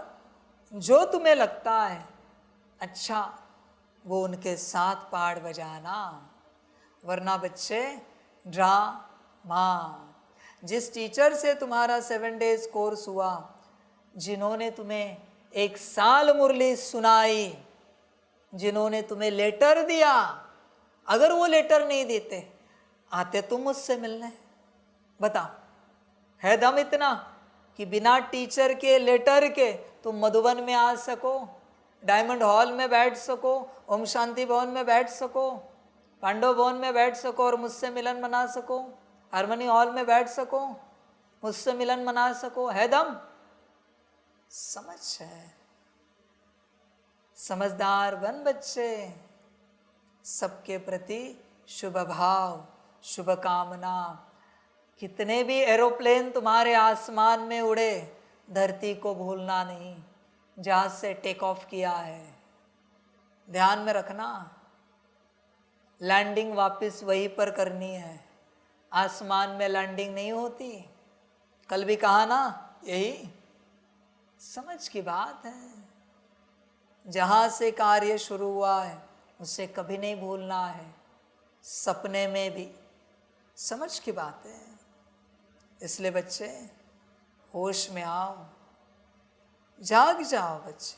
जो तुम्हें लगता है अच्छा, वो उनके साथ पाठ बजाना। वरना बच्चे ड्रामा। जिस टीचर से तुम्हारा 7 डेज कोर्स हुआ, जिन्होंने तुम्हें 1 साल मुरली सुनाई, जिन्होंने तुम्हें लेटर दिया, अगर वो लेटर नहीं देते, आते तुम मुझसे मिलने? बताओ, है दम इतना कि बिना टीचर के, लेटर के तुम मधुबन में आ सको? डायमंड हॉल में बैठ सको, ओम शांति भवन में बैठ सको, पांडव भवन में बैठ सको और मुझसे मिलन मना सको, हारमोनी हॉल में बैठ सको, मुझसे मिलन मना सको, है दम? समझ है? समझदार बन बच्चे, सबके प्रति शुभ भाव, शुभ कामना। कितने भी एरोप्लेन तुम्हारे आसमान में उड़े, धरती को भूलना नहीं, जहाज से टेक ऑफ किया है। ध्यान में रखना, लैंडिंग वापस वहीं पर करनी है, आसमान में लैंडिंग नहीं होती। कल भी कहा ना, यही समझ की बात है। जहाँ से कार्य शुरू हुआ है उसे कभी नहीं भूलना है, सपने में भी। समझ की बात है। इसलिए बच्चे होश में आओ, जाग जाओ बच्चे,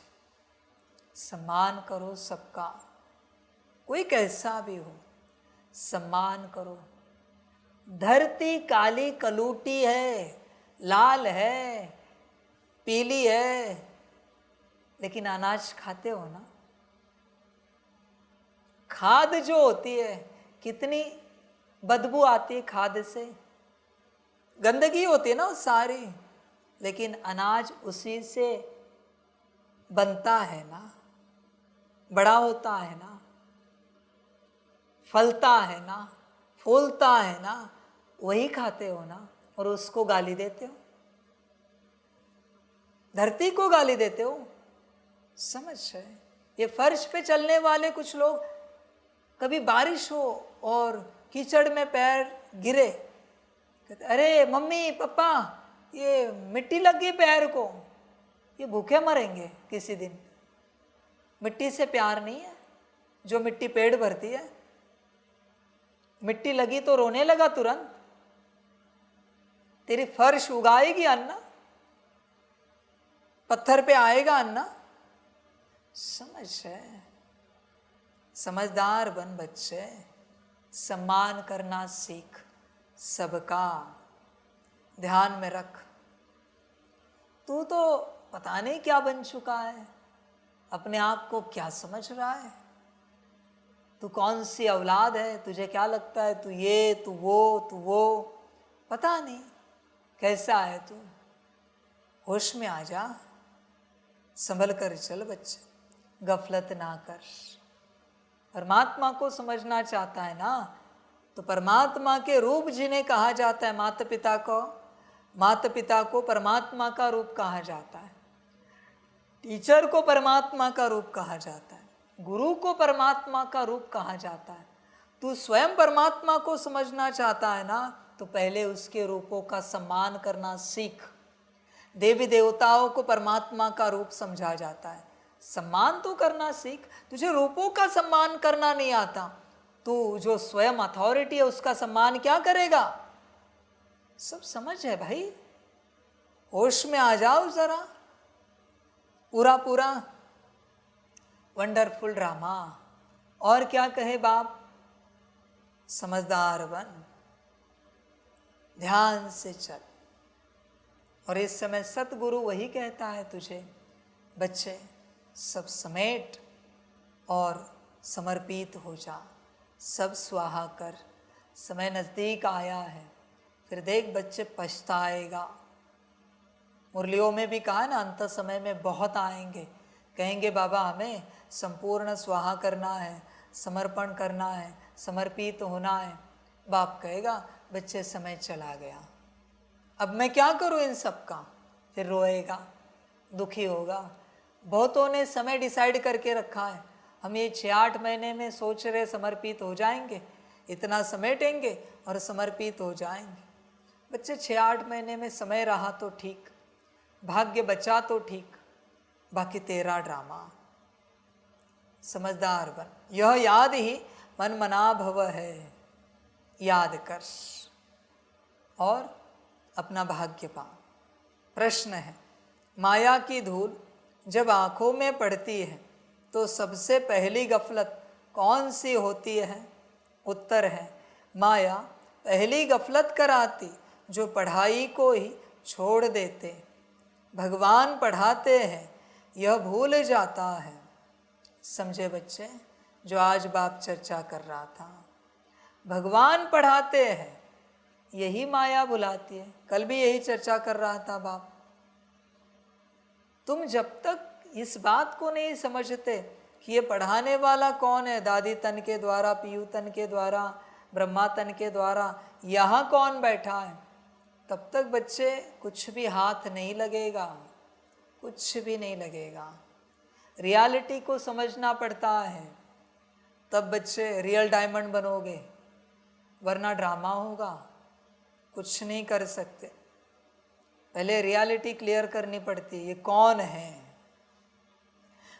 सम्मान करो सबका, कोई कैसा भी हो सम्मान करो। धरती काली कलूटी है, लाल है, पीली है, लेकिन अनाज खाते हो ना। खाद जो होती है, कितनी बदबू आती है खाद से, गंदगी होती है ना वो सारी, लेकिन अनाज उसी से बनता है ना, बड़ा होता है ना, फलता है ना, फूलता है ना, वही खाते हो ना, और उसको गाली देते हो, धरती को गाली देते हो। समझ है? ये फर्श पे चलने वाले कुछ लोग, कभी बारिश हो और कीचड़ में पैर गिरे, कहते अरे मम्मी पापा ये मिट्टी लग गई पैर को, ये भूखे मरेंगे किसी दिन। मिट्टी से प्यार नहीं है, जो मिट्टी पेट भरती है। मिट्टी लगी तो रोने लगा तुरंत, तेरी फर्श उगाएगी अन्ना, पत्थर पे आएगा अन्ना। समझ है? समझदार बन बच्चे, सम्मान करना सीख सबका, ध्यान में रख। तू तो पता नहीं क्या बन चुका है, अपने आप को क्या समझ रहा है, तू कौन सी औलाद है, तुझे क्या लगता है तू ये तू वो, पता नहीं कैसा है तू। होश में आ जा, संभल कर चल बच्चे, गफलत ना कर। परमात्मा को समझना चाहता है ना, तो परमात्मा के रूप जिन्हें कहा जाता है, माता पिता को परमात्मा का रूप कहा जाता है, टीचर को परमात्मा का रूप कहा जाता है, गुरु को परमात्मा का रूप कहा जाता है। तू स्वयं परमात्मा को समझना चाहता है ना, तो पहले उसके रूपों का सम्मान करना सीख। देवी देवताओं को परमात्मा का रूप समझा जाता है, सम्मान तो करना सीख। तुझे रूपों का सम्मान करना नहीं आता, तू जो स्वयं अथॉरिटी है उसका सम्मान क्या करेगा? सब समझ है भाई, होश में आ जाओ जरा। पूरा वंडरफुल ड्रामा। और क्या कहे बाप? समझदार बन, ध्यान से चल। और इस समय सतगुरु वही कहता है तुझे, बच्चे सब समेट और समर्पित हो जा, सब स्वाहा कर। समय नज़दीक आया है, फिर देख बच्चे पछताएगा। मुरलियों में भी कहा ना, अंत समय में बहुत आएंगे, कहेंगे बाबा हमें संपूर्ण स्वाहा करना है, समर्पण करना है, समर्पित होना है। बाप कहेगा बच्चे समय चला गया, अब मैं क्या करूं इन सब का? फिर रोएगा, दुखी होगा। बहुतों ने समय डिसाइड करके रखा है, हम ये 6-8 महीने में सोच रहे समर्पित हो जाएंगे, इतना समेटेंगे और समर्पित हो जाएंगे। बच्चे 6-8 महीने में समय रहा तो ठीक, भाग्य बचा तो ठीक, बाकी तेरा ड्रामा। समझदार बन, यह याद ही मन मना भव है, याद कर और अपना भाग्य पा। प्रश्न है, माया की धूल जब आँखों में पड़ती है तो सबसे पहली गफलत कौन सी होती है? उत्तर है, माया पहली गफलत कराती जो पढ़ाई को ही छोड़ देते। भगवान पढ़ाते हैं यह भूल जाता है, समझे बच्चे? जो आज बाप चर्चा कर रहा था, भगवान पढ़ाते हैं, यही माया बुलाती है। कल भी यही चर्चा कर रहा था बाप। तुम जब तक इस बात को नहीं समझते कि ये पढ़ाने वाला कौन है, दादी तन के द्वारा, पीयू तन के द्वारा, ब्रह्मा तन के द्वारा, यहाँ कौन बैठा है, तब तक बच्चे कुछ भी हाथ नहीं लगेगा, कुछ भी नहीं लगेगा। रियलिटी को समझना पड़ता है, तब बच्चे रियल डायमंड बनोगे, वरना ड्रामा होगा, कुछ नहीं कर सकते। पहले रियलिटी क्लियर करनी पड़ती है, ये कौन है।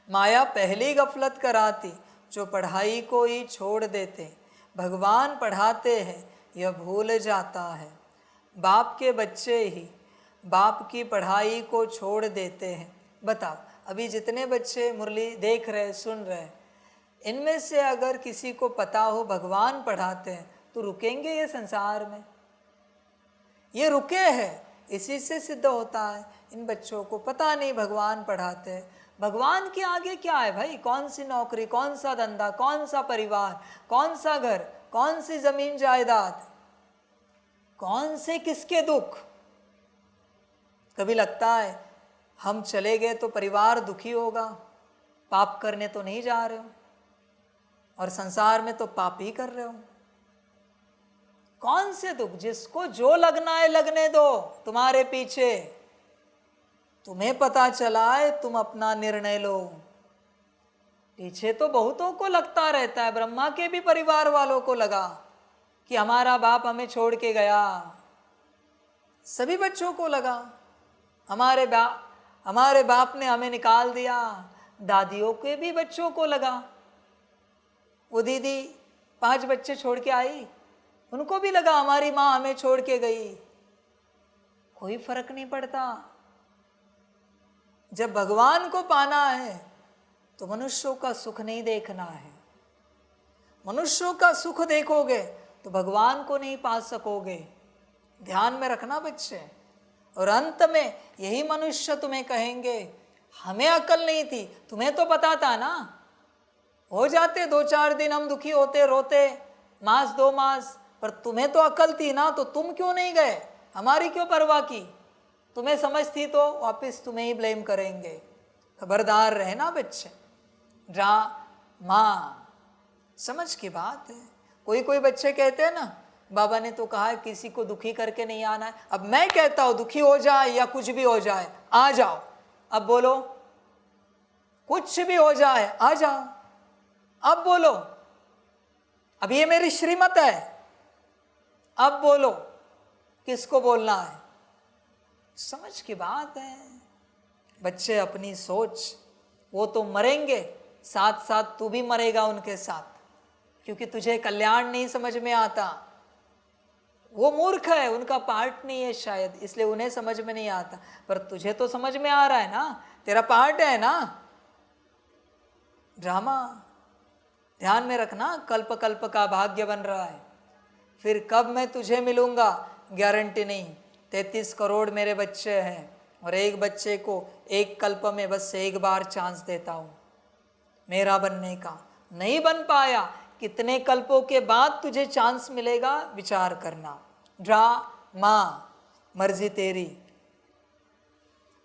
माया पहली गफलत कराती, जो पढ़ाई को ही छोड़ देते। भगवान पढ़ाते हैं, यह भूल जाता है। बाप के बच्चे ही बाप की पढ़ाई को छोड़ देते हैं। बताओ, अभी जितने बच्चे मुरली देख रहे, सुन रहे, इनमें से अगर किसी को पता हो भगवान पढ़ाते हैं, तो रुकेंगे ये संसार में? ये रुके हैं, इसी से सिद्ध होता है। इन बच्चों को पता नहीं भगवान पढ़ाते हैं। भगवान के आगे क्या है भाई? कौन सी नौकरी, कौन सा धंधा, कौन सा परिवार, कौन सा घर, कौन सी जमीन जायदाद, कौन से किसके दुख? कभी लगता है हम चले गए तो परिवार दुखी होगा, पाप करने तो नहीं जा रहे हो, और संसार में तो पाप ही कर रहे हो। कौन से दुख? जिसको जो लगना है लगने दो, तुम्हारे पीछे। तुम्हें पता चला है, तुम अपना निर्णय लो। पीछे तो बहुतों को लगता रहता है, ब्रह्मा के भी परिवार वालों को लगा कि हमारा बाप हमें छोड़ के गया। सभी बच्चों को लगा हमारे बाप ने हमें निकाल दिया। दादियों के भी बच्चों को लगा, वो दीदी 5 बच्चे छोड़ के आई, उनको भी लगा हमारी माँ हमें छोड़ के गई। कोई फर्क नहीं पड़ता। जब भगवान को पाना है तो मनुष्यों का सुख नहीं देखना है। मनुष्यों का सुख देखोगे तो भगवान को नहीं पा सकोगे। ध्यान में रखना बच्चे। और अंत में यही मनुष्य तुम्हें कहेंगे, हमें अकल नहीं थी, तुम्हें तो पता था ना। हो जाते 2-4 दिन हम दुखी होते, रोते, मास 2 मास, पर तुम्हें तो अकल थी ना, तो तुम क्यों नहीं गए? हमारी क्यों परवाह की? तुम्हें समझ थी तो वापस तुम्हें ही ब्लेम करेंगे। खबरदार रहना बच्चे। ड्रामा समझ की बात है। कोई बच्चे कहते हैं ना, बाबा ने तो कहा है किसी को दुखी करके नहीं आना है। अब मैं कहता हूं दुखी हो जाए या कुछ भी हो जाए, आ जाओ। अब बोलो, कुछ भी हो जाए आ जाओ। अब बोलो, अब ये मेरी श्रीमत है। अब बोलो, किसको बोलना है? समझ की बात है बच्चे। अपनी सोच, वो तो मरेंगे, साथ साथ तू भी मरेगा उनके साथ, क्योंकि तुझे कल्याण नहीं समझ में आता। वो मूर्ख है, उनका पार्ट नहीं है शायद, इसलिए उन्हें समझ में नहीं आता, पर तुझे तो समझ में आ रहा है ना, तेरा पार्ट है ना। ड्रामा ध्यान में रखना, कल्प कल्प का भाग्य बन रहा है। फिर कब मैं तुझे मिलूंगा गारंटी नहीं। 33 करोड़ मेरे बच्चे हैं, और एक बच्चे को एक कल्प में बस एक बार चांस देता हूँ मेरा बनने का। नहीं बन पाया, कितने कल्पों के बाद तुझे चांस मिलेगा, विचार करना। ड्रामा, मर्जी तेरी।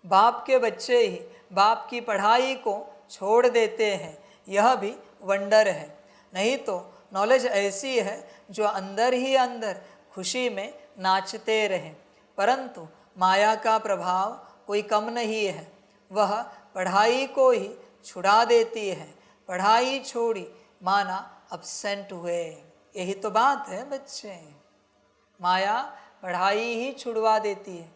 बाप के बच्चे ही बाप की पढ़ाई को छोड़ देते हैं, यह भी वंडर है। नहीं तो नॉलेज ऐसी है जो अंदर ही अंदर खुशी में नाचते रहें, परंतु माया का प्रभाव कोई कम नहीं है। वह पढ़ाई को ही छुड़ा देती है। पढ़ाई छोड़ी माना अपसेंट हुए। यही तो बात है बच्चे। माया पढ़ाई ही छुड़वा देती है।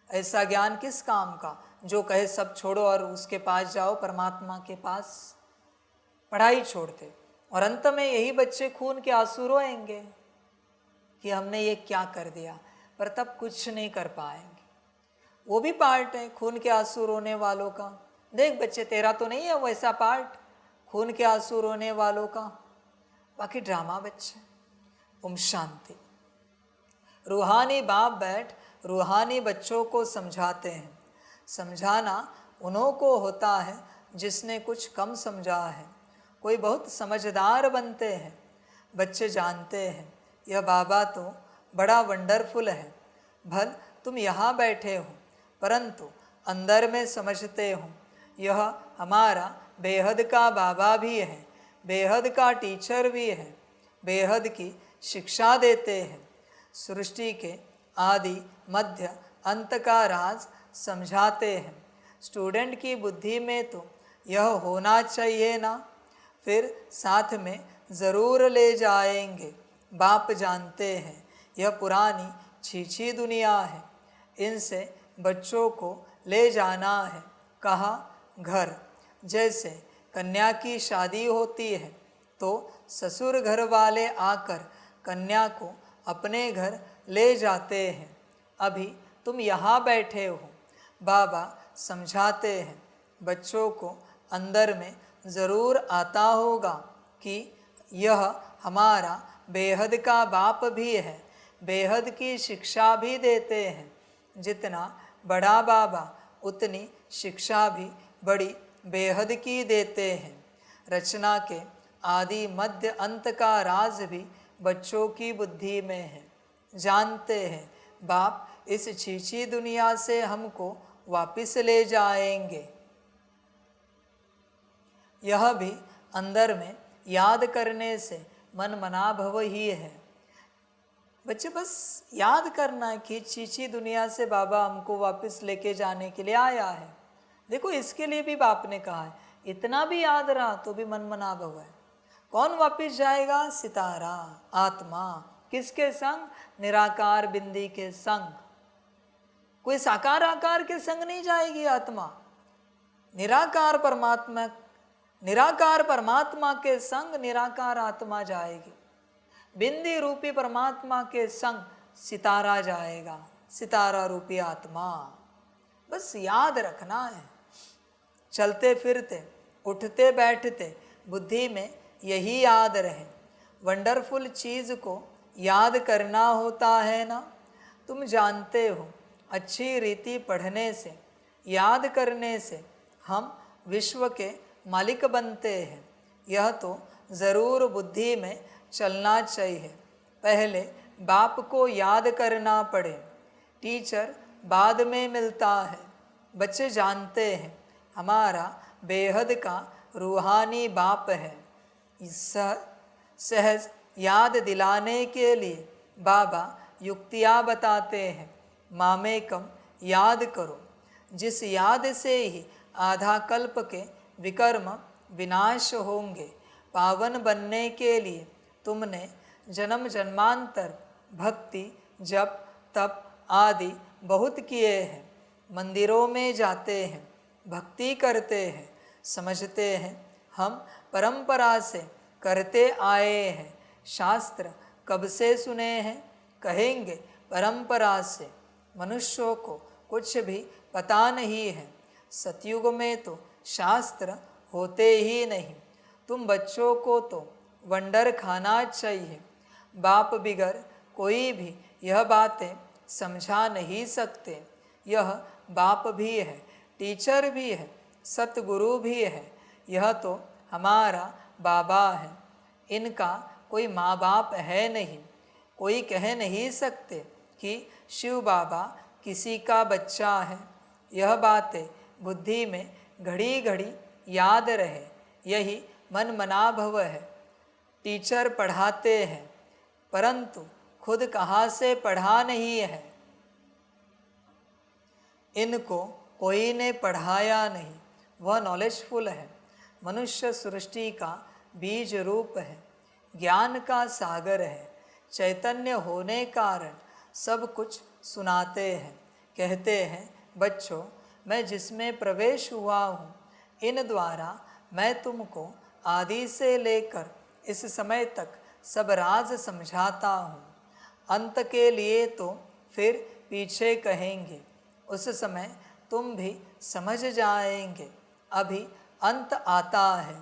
ऐसा ज्ञान किस काम का जो कहे सब छोड़ो और उसके पास जाओ, परमात्मा के पास। पढ़ाई छोड़ते, और अंत में यही बच्चे खून के आंसू रोएंगे कि हमने ये क्या कर दिया, पर तब कुछ नहीं कर पाएंगे। वो भी पार्ट है खून के आंसू रोने वालों का। देख बच्चे, तेरा तो नहीं है वैसा पार्ट खून के आंसू रोने वालों का। बाकी ड्रामा बच्चे। ओम शांति। रूहानी बाप बैठ रूहानी बच्चों को समझाते हैं। समझाना उन्हों को होता है जिसने कुछ कम समझा है। कोई बहुत समझदार बनते हैं। बच्चे जानते हैं यह बाबा तो बड़ा वंडरफुल है। भल तुम यहाँ बैठे हो, परंतु अंदर में समझते हो यह हमारा बेहद का बाबा भी है, बेहद का टीचर भी है, बेहद की शिक्षा देते हैं। सृष्टि के आदि मध्य अंत का राज समझाते हैं। स्टूडेंट की बुद्धि में तो यह होना चाहिए ना, फिर साथ में ज़रूर ले जाएंगे। बाप जानते हैं यह पुरानी छीछी दुनिया है, इनसे बच्चों को ले जाना है। कहा घर, जैसे कन्या की शादी होती है तो ससुर घर वाले आकर कन्या को अपने घर ले जाते हैं। अभी तुम यहाँ बैठे हो, बाबा समझाते हैं। बच्चों को अंदर में ज़रूर आता होगा कि यह हमारा बेहद का बाप भी है, बेहद की शिक्षा भी देते हैं। जितना बड़ा बाबा उतनी शिक्षा भी बड़ी बेहद की देते हैं। रचना के आदि मध्य अंत का राज भी बच्चों की बुद्धि में है। जानते हैं बाप इस छीछी दुनिया से हमको वापस ले जाएंगे। यह भी अंदर में याद करने से मन मना भव ही है। बच्चे बस याद करना है कि छीछी दुनिया से बाबा हमको वापस लेके जाने के लिए आया है। देखो इसके लिए भी बाप ने कहा है, इतना भी याद रहा तो भी मन मना भव है। कौन वापस जाएगा? सितारा, आत्मा। किसके संग? निराकार बिंदी के संग। कोई साकार आकार के संग नहीं जाएगी आत्मा। निराकार परमात्मा के संग निराकार आत्मा जाएगी। बिंदी रूपी परमात्मा के संग सितारा जाएगा, सितारा रूपी आत्मा। बस याद रखना है। चलते फिरते, उठते बैठते बुद्धि में यही याद रहे। वंडरफुल चीज़ को याद करना होता है ना। तुम जानते हो अच्छी रीति पढ़ने से, याद करने से हम विश्व के मालिक बनते हैं। यह तो ज़रूर बुद्धि में चलना चाहिए। पहले बाप को याद करना पड़े, टीचर बाद में मिलता है। बच्चे जानते हैं हमारा बेहद का रूहानी बाप है। सहज याद दिलाने के लिए बाबा युक्तियाँ बताते हैं। मामेकम याद करो, जिस याद से ही आधा कल्प के विकर्म विनाश होंगे। पावन बनने के लिए तुमने जन्म जन्मांतर भक्ति जप तप आदि बहुत किए हैं। मंदिरों में जाते हैं, भक्ति करते हैं, समझते हैं हम परंपरा से करते आए हैं। शास्त्र कब से सुने हैं? कहेंगे परंपरा से। मनुष्यों को कुछ भी पता नहीं है। सतयुग में तो शास्त्र होते ही नहीं। तुम बच्चों को तो वंडर खाना चाहिए। बाप बिगर कोई भी यह बातें समझा नहीं सकते। यह बाप भी है, टीचर भी है, सतगुरु भी है। यह तो हमारा बाबा है। इनका कोई माँ बाप है नहीं। कोई कह नहीं सकते कि शिव बाबा किसी का बच्चा है। यह बातें बुद्धि में घड़ी घड़ी याद रहे, यही मन मना भव है। टीचर पढ़ाते हैं, परंतु खुद कहाँ से पढ़ा नहीं है। इनको कोई ने पढ़ाया नहीं। वह नॉलेजफुल है। मनुष्य सृष्टि का बीज रूप है, ज्ञान का सागर है। चैतन्य होने कारण सब कुछ सुनाते हैं। कहते हैं बच्चों, मैं जिसमें प्रवेश हुआ हूँ, इन द्वारा मैं तुमको आदि से लेकर इस समय तक सब राज समझाता हूँ। अंत के लिए तो फिर पीछे कहेंगे, उस समय तुम भी समझ जाएंगे। अभी अंत आता है।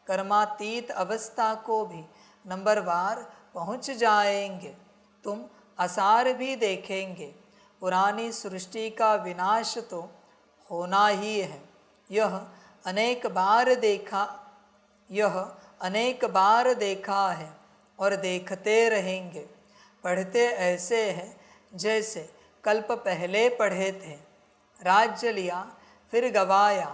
कर्मातीत अवस्था को भी नंबरवार पहुँच जाएंगे। तुम आसार भी देखेंगे। पुरानी सृष्टि का विनाश तो होना ही है। यह अनेक बार देखा, यह अनेक बार देखा है और देखते रहेंगे। पढ़ते ऐसे हैं जैसे कल्प पहले पढ़े थे। राज्य लिया फिर गवाया,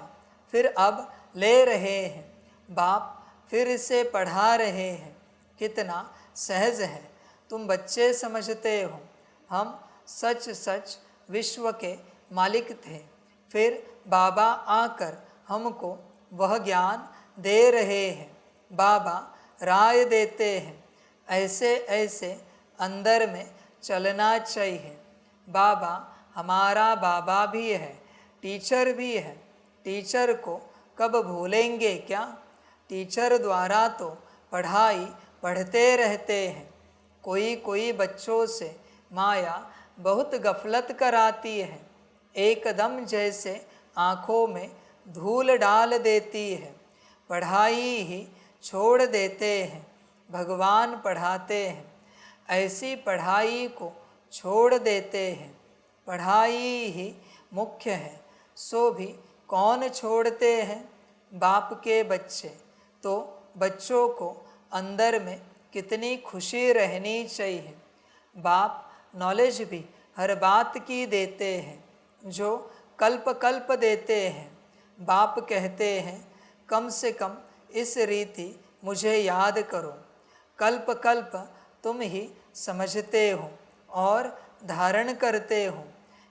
फिर अब ले रहे हैं। बाप फिर से पढ़ा रहे हैं। कितना सहज है, तुम बच्चे समझते हो। हम सच सच विश्व के मालिक थे, फिर बाबा आकर हमको वह ज्ञान दे रहे हैं। बाबा राय देते हैं, ऐसे ऐसे अंदर में चलना चाहिए। बाबा हमारा बाबा भी है, टीचर भी है। टीचर को कब भूलेंगे क्या? टीचर द्वारा तो पढ़ाई पढ़ते रहते हैं। कोई कोई बच्चों से माया बहुत गफलत कराती है, एकदम जैसे आँखों में धूल डाल देती है। पढ़ाई ही छोड़ देते हैं, भगवान पढ़ाते हैं। ऐसी पढ़ाई को छोड़ देते हैं। पढ़ाई ही मुख्य है, सो भी कौन छोड़ते हैं? बाप के बच्चे। तो बच्चों को अंदर में कितनी खुशी रहनी चाहिए। बाप नॉलेज भी हर बात की देते हैं, जो कल्प कल्प देते हैं। बाप कहते हैं, कम से कम इस रीति मुझे याद करो। कल्प कल्प तुम ही समझते हो और धारण करते हो।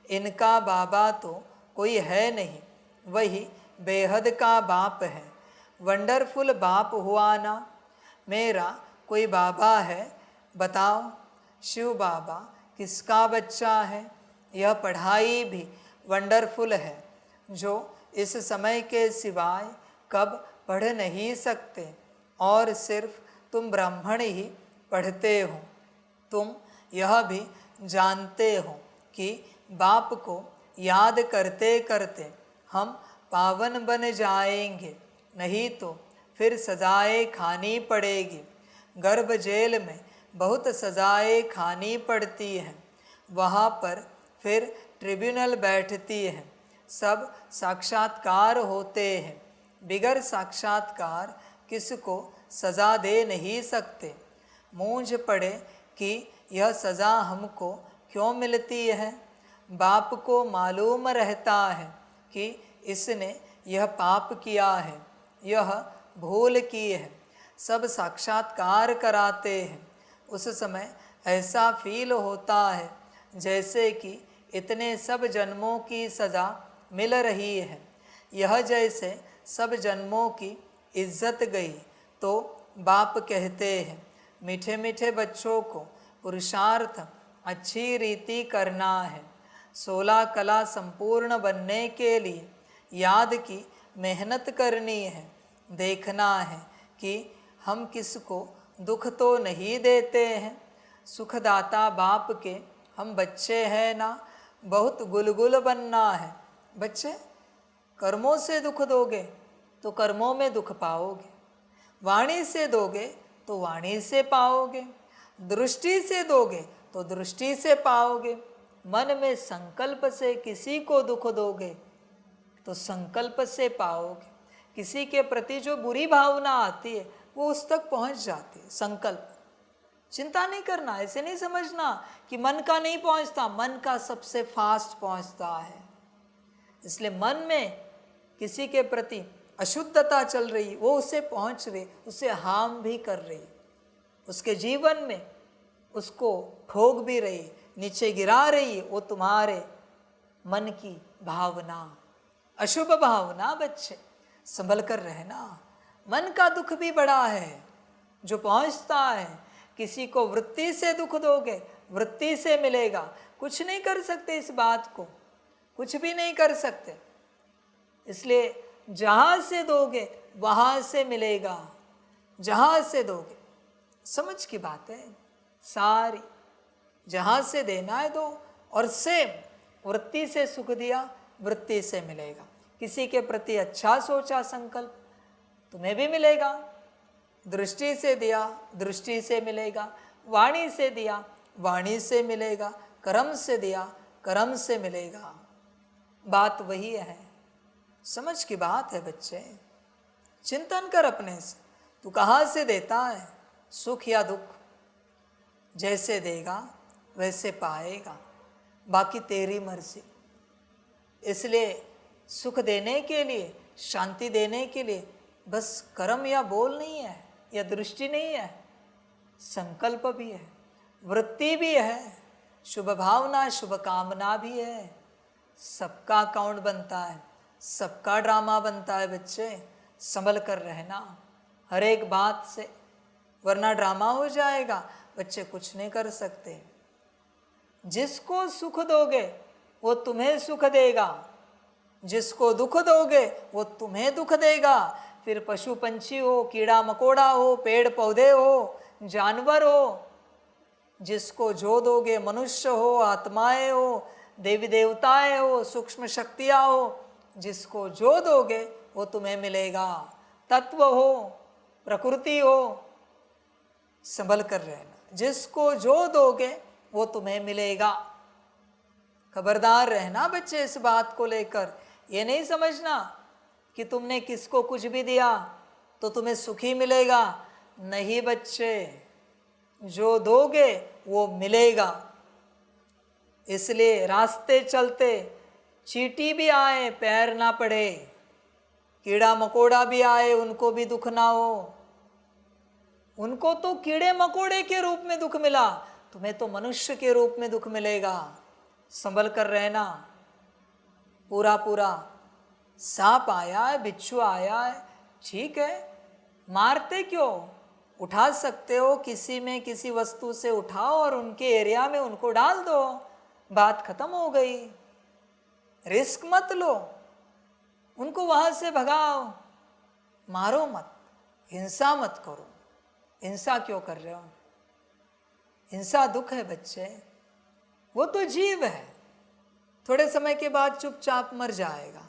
इनका बाबा तो कोई है नहीं, वही बेहद का बाप है। वंडरफुल बाप हुआ ना। मेरा कोई बाबा है, बताओ। शिव बाबा किसका बच्चा है? यह पढ़ाई भी वंडरफुल है, जो इस समय के सिवाय कब पढ़ नहीं सकते। और सिर्फ तुम ब्राह्मण ही पढ़ते हो। तुम यह भी जानते हो कि बाप को याद करते करते हम पावन बन जाएंगे, नहीं तो फिर सजाएं खानी पड़ेगी। गर्भ जेल में बहुत सजाएं खानी पड़ती हैं। वहाँ पर फिर ट्रिब्यूनल बैठती है, सब साक्षात्कार होते हैं। बिगर साक्षात्कार किसको सज़ा दे नहीं सकते। मूंझ पड़े कि यह सज़ा हमको क्यों मिलती है। बाप को मालूम रहता है कि इसने यह पाप किया है, यह भूल की है। सब साक्षात्कार कराते हैं। उस समय ऐसा फील होता है जैसे कि इतने सब जन्मों की सज़ा मिल रही है। यह जैसे सब जन्मों की इज्जत गई। तो बाप कहते हैं, मीठे मीठे बच्चों को पुरुषार्थ अच्छी रीति करना है। 16 कला संपूर्ण बनने के लिए याद की मेहनत करनी है। देखना है कि हम किसको दुख तो नहीं देते हैं। सुखदाता बाप के हम बच्चे हैं ना। बहुत गुलगुल बनना है। बच्चे, कर्मों से दुख दोगे तो कर्मों में दुख पाओगे, वाणी से दोगे तो वाणी से पाओगे, दृष्टि से दोगे तो दृष्टि से पाओगे। मन में संकल्प से किसी को दुख दोगे तो संकल्प से पाओगे। किसी के प्रति जो बुरी भावना आती है वो उस तक पहुंच जाती है। संकल्प, चिंता नहीं करना, ऐसे नहीं समझना कि मन का नहीं पहुंचता। मन का सबसे फास्ट पहुंचता है। इसलिए मन में किसी के प्रति अशुद्धता चल रही, वो उसे पहुंच रही, उसे हार्म भी कर रही, उसके जीवन में उसको ठोक भी रही, नीचे गिरा रही। वो तुम्हारे मन की भावना, अशुभ भावना। बच्चे संभल कर रहना। मन का दुख भी बड़ा है जो पहुंचता है। किसी को वृत्ति से दुख दोगे, वृत्ति से मिलेगा। कुछ नहीं कर सकते इस बात को, कुछ भी नहीं कर सकते। इसलिए जहाँ से दोगे वहाँ से मिलेगा, जहाँ से दोगे। समझ की बात है सारी। जहाँ से देना है दो, और सेम वृत्ति से सुख दिया, वृत्ति से मिलेगा। किसी के प्रति अच्छा सोचा संकल्प, तुम्हें भी मिलेगा। दृष्टि से दिया, दृष्टि से मिलेगा। वाणी से दिया, वाणी से मिलेगा। कर्म से दिया, कर्म से मिलेगा। बात वही है। समझ की बात है बच्चे। चिंतन कर अपने से। तू कहाँ से देता है सुख या दुख? जैसे देगा वैसे पाएगा, बाकी तेरी मर्जी। इसलिए सुख देने के लिए, शांति देने के लिए बस कर्म या बोल नहीं है, या दृष्टि नहीं है, संकल्प भी है, वृत्ति भी है, शुभ भावना, शुभ कामना भी है। सबका अकाउंट बनता है, सबका ड्रामा बनता है। बच्चे संभल कर रहना हर एक बात से, वरना ड्रामा हो जाएगा। बच्चे कुछ नहीं कर सकते। जिसको सुख दोगे वो तुम्हें सुख देगा, जिसको दुख दोगे वो तुम्हें दुख देगा। फिर पशु पंछी हो, कीड़ा मकोड़ा हो, पेड़ पौधे हो, जानवर हो, जिसको जो दोगे, मनुष्य हो, आत्माएं हो, देवी देवताएं हो, सूक्ष्म शक्तियां हो, जिसको जो दोगे वो तुम्हें मिलेगा। तत्व हो, प्रकृति हो, संभल कर रहना। जिसको जो दोगे वो तुम्हें मिलेगा। खबरदार रहना बच्चे इस बात को लेकर। ये नहीं समझना कि तुमने किसको कुछ भी दिया तो तुम्हें सुखी मिलेगा। नहीं बच्चे, जो दोगे वो मिलेगा। इसलिए रास्ते चलते चींटी भी आए पैर ना पड़े, कीड़ा मकोड़ा भी आए उनको भी दुख ना हो। उनको तो कीड़े मकोड़े के रूप में दुख मिला, तुम्हें तो मनुष्य के रूप में दुख मिलेगा। संभल कर रहना। पूरा पूरा सांप आया है, बिच्छू आया है, ठीक है, मारते क्यों? उठा सकते हो, किसी में किसी वस्तु से उठाओ और उनके एरिया में उनको डाल दो, बात खत्म हो गई। रिस्क मत लो, उनको वहां से भगाओ, मारो मत, हिंसा मत करो। हिंसा क्यों कर रहे हो? हिंसा दुख है बच्चे। वो तो जीव है, थोड़े समय के बाद चुपचाप मर जाएगा,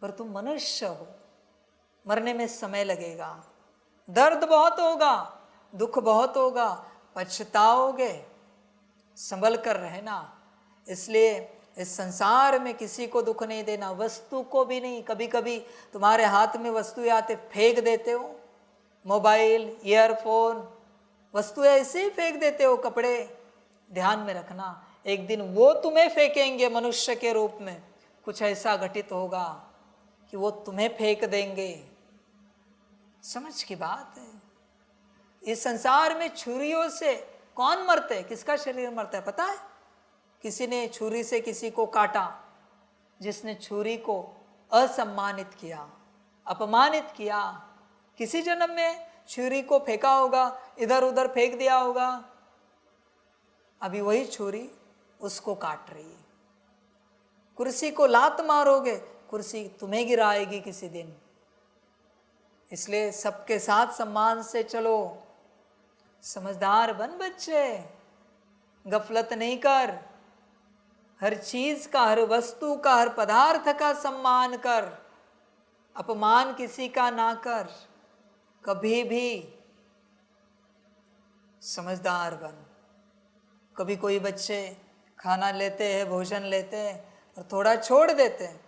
पर तुम मनुष्य हो, मरने में समय लगेगा, दर्द बहुत होगा, दुख बहुत होगा, पछताओगे। संभल कर रहना। इसलिए इस संसार में किसी को दुख नहीं देना, वस्तु को भी नहीं। कभी कभी तुम्हारे हाथ में वस्तुएं आते फेंक देते हो, मोबाइल, ईयरफोन, वस्तुएं ऐसे ही फेंक देते हो, कपड़े। ध्यान में रखना, एक दिन वो तुम्हें फेंकेंगे मनुष्य के रूप में। कुछ ऐसा घटित होगा कि वो तुम्हें फेंक देंगे। समझ की बात है। इस संसार में छुरियों से कौन मरते है? किसका शरीर मरता है पता है? किसी ने छुरी से किसी को काटा, जिसने छुरी को असम्मानित किया, अपमानित किया, किसी जन्म में छुरी को फेंका होगा, इधर उधर फेंक दिया होगा, अभी वही छुरी उसको काट रही है। कुर्सी को लात मारोगे, कुर्सी तुम्हें गिराएगी किसी दिन। इसलिए सबके साथ सम्मान से चलो, समझदार बन बच्चे, गफलत नहीं कर। हर चीज का, हर वस्तु का, हर पदार्थ का सम्मान कर, अपमान किसी का ना कर कभी भी। समझदार बन। कभी कोई बच्चे खाना लेते हैं, भोजन लेते हैं और थोड़ा छोड़ देते हैं।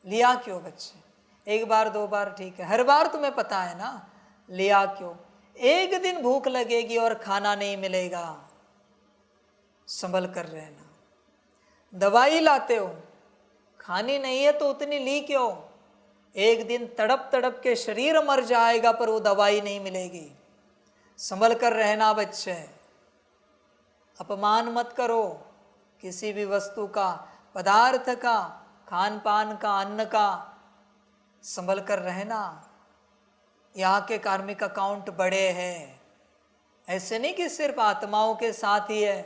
लिया क्यों बच्चे? एक बार दो बार ठीक है, हर बार तुम्हें पता है ना, लिया क्यों? एक दिन भूख लगेगी और खाना नहीं मिलेगा। संभल कर रहना। दवाई लाते हो, खानी नहीं है तो उतनी ली क्यों? एक दिन तड़प तड़प के शरीर मर जाएगा पर वो दवाई नहीं मिलेगी। संभल कर रहना बच्चे। अपमान मत करो किसी भी वस्तु का, पदार्थ का, खान पान का, अन्न का। संभल कर रहना। यहाँ के कार्मिक अकाउंट बड़े हैं। ऐसे नहीं कि सिर्फ आत्माओं के साथ ही है,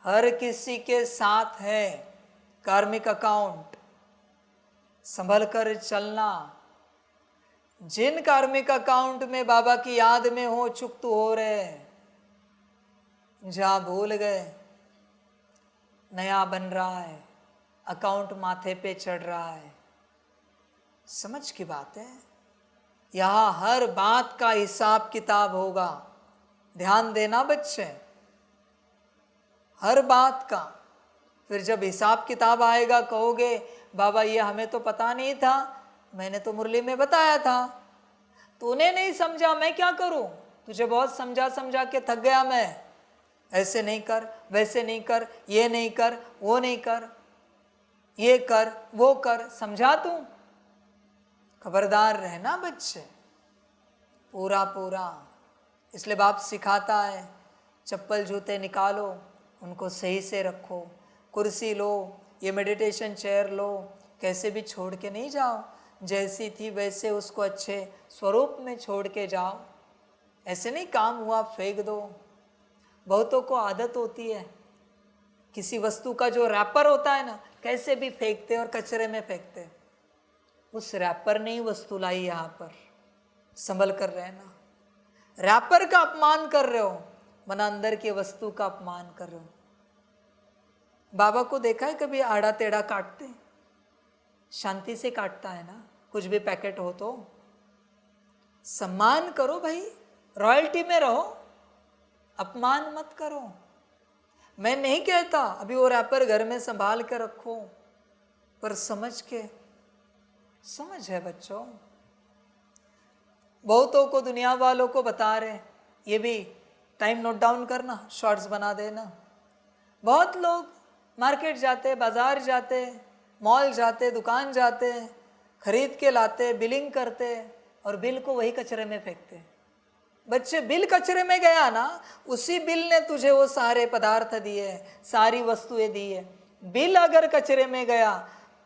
हर किसी के साथ है कार्मिक अकाउंट। संभल कर चलना। जिन कार्मिक अकाउंट में बाबा की याद में हो चुकत हो रहे, जा भूल गए, नया बन रहा है, अकाउंट माथे पे चढ़ रहा है। समझ की बात है। यहाँ हर बात का हिसाब किताब होगा। ध्यान देना बच्चे, हर बात का। फिर जब हिसाब किताब आएगा कहोगे बाबा ये हमें तो पता नहीं था, मैंने तो मुरली में बताया था। तूने नहीं समझा, मैं क्या करूं? तुझे बहुत समझा समझा के थक गया मैं। ऐसे नहीं कर, वैसे नहीं कर, ये नहीं कर, वो नहीं कर, ये कर, वो कर, समझा तू? खबरदार रहना बच्चे, पूरा पूरा। इसलिए बाप सिखाता है, चप्पल जूते निकालो, उनको सही से रखो, कुर्सी लो, ये मेडिटेशन चेयर लो, कैसे भी छोड़ के नहीं जाओ, जैसी थी वैसे उसको अच्छे स्वरूप में छोड़ के जाओ। ऐसे नहीं काम हुआ फेंक दो। बहुतों को आदत होती है, किसी वस्तु का जो रैपर होता है ना, कैसे भी फेंकते और कचरे में फेंकते। उस रैपर ने ही वस्तु लाई यहाँ पर, संभल कर रहना। रैपर का अपमान कर रहे हो, वरना अंदर की वस्तु का अपमान कर रहे हो। बाबा को देखा है कभी आड़ा टेढ़ा काटते? शांति से काटता है ना, कुछ भी पैकेट हो तो। सम्मान करो भाई, रॉयल्टी में रहो, अपमान मत करो। मैं नहीं कहता अभी वो रैपर घर में संभाल के रखो, पर समझ के, समझ है बच्चों। बहुतों को, दुनिया वालों को बता रहे, ये भी टाइम नोट डाउन करना, शॉर्ट्स बना देना। बहुत लोग मार्केट जाते, बाजार जाते, मॉल जाते, दुकान जाते, खरीद के लाते, बिलिंग करते और बिल को वही कचरे में फेंकते। बच्चे, बिल कचरे में गया ना, उसी बिल ने तुझे वो सारे पदार्थ दिए, सारी वस्तुएं दी है। बिल अगर कचरे में गया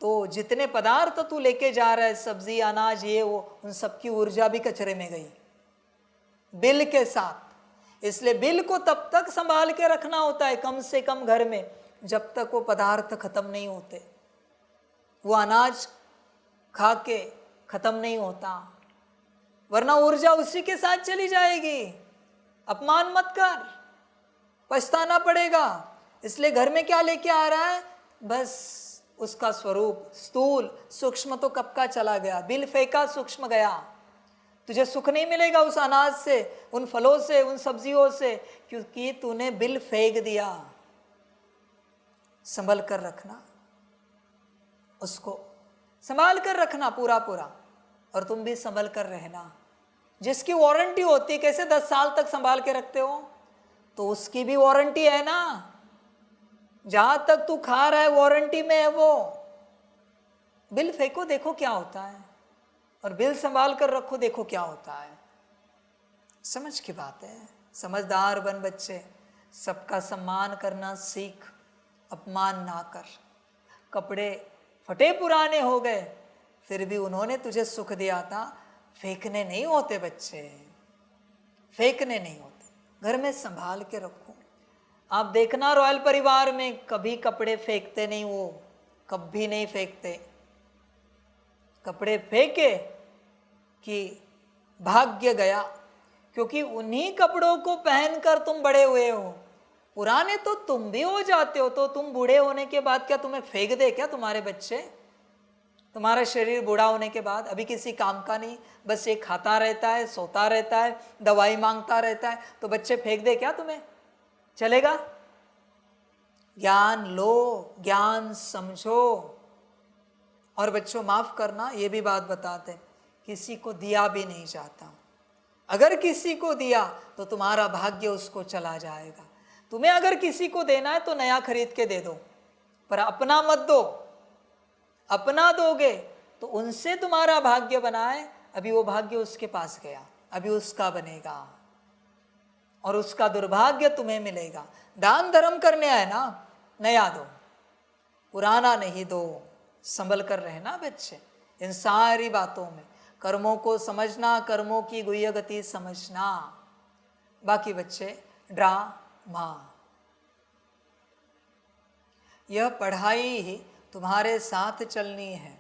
तो जितने पदार्थ तू लेके जा रहा है, सब्जी, अनाज, ये वो, उन सबकी ऊर्जा भी कचरे में गई बिल के साथ। इसलिए बिल को तब तक संभाल के रखना होता है कम से कम घर में, जब तक वो पदार्थ खत्म नहीं होते, वो अनाज खा के खत्म नहीं होता, वरना ऊर्जा उसी के साथ चली जाएगी। अपमान मत कर, पछताना पड़ेगा। इसलिए घर में क्या लेके आ रहा है? बस उसका स्वरूप। स्थूल सूक्ष्म तो कब का चला गया, बिल फेंका, सूक्ष्म गया। तुझे सुख नहीं मिलेगा उस अनाज से, उन फलों से, उन सब्जियों से, क्योंकि तूने बिल फेंक दिया। संभल कर रखना, उसको संभाल कर रखना पूरा पूरा। और तुम भी संभल कर रहना। जिसकी वारंटी होती, कैसे 10 साल तक संभाल के रखते हो, तो उसकी भी वारंटी है ना। जहां तक तू खा रहा है वारंटी में है वो। बिल फेंको, देखो क्या होता है, और बिल संभाल कर रखो, देखो क्या होता है। समझ की बात है। समझदार बन बच्चे, सबका सम्मान करना सीख, अपमान ना कर। कपड़े फटे पुराने हो गए, फिर भी उन्होंने तुझे सुख दिया था, फेंकने नहीं होते बच्चे, फेंकने नहीं होते। घर में संभाल के रखो। आप देखना रॉयल परिवार में कभी कपड़े फेंकते नहीं, वो कभी नहीं फेंकते। कपड़े फेंके कि भाग्य गया, क्योंकि उन्हीं कपड़ों को पहनकर तुम बड़े हुए हो। पुराने तो तुम भी हो जाते हो, तो तुम बूढ़े होने के बाद क्या तुम्हें फेंक दे क्या तुम्हारे बच्चे? तुम्हारा शरीर बूढ़ा होने के बाद अभी किसी काम का नहीं, बस ये खाता रहता है, सोता रहता है, दवाई मांगता रहता है, तो बच्चे फेंक दे क्या तुम्हें? चलेगा? ज्ञान लो, ज्ञान समझो। और बच्चों माफ करना, ये भी बात बताते, किसी को दिया भी नहीं जाता। अगर किसी को दिया तो तुम्हारा भाग्य उसको चला जाएगा। तुम्हें अगर किसी को देना है तो नया खरीद के दे दो, पर अपना मत दो। अपना दोगे तो उनसे तुम्हारा भाग्य बनाए, अभी वो भाग्य उसके पास गया, अभी उसका बनेगा और उसका दुर्भाग्य तुम्हें मिलेगा। दान धर्म करने आए ना, नया दो, पुराना नहीं दो। संभल कर रहना बच्चे इन सारी बातों में। कर्मों को समझना, कर्मों की गुह्य गति समझना। बाकी बच्चे ड्रामा, यह पढ़ाई ही तुम्हारे साथ चलनी है।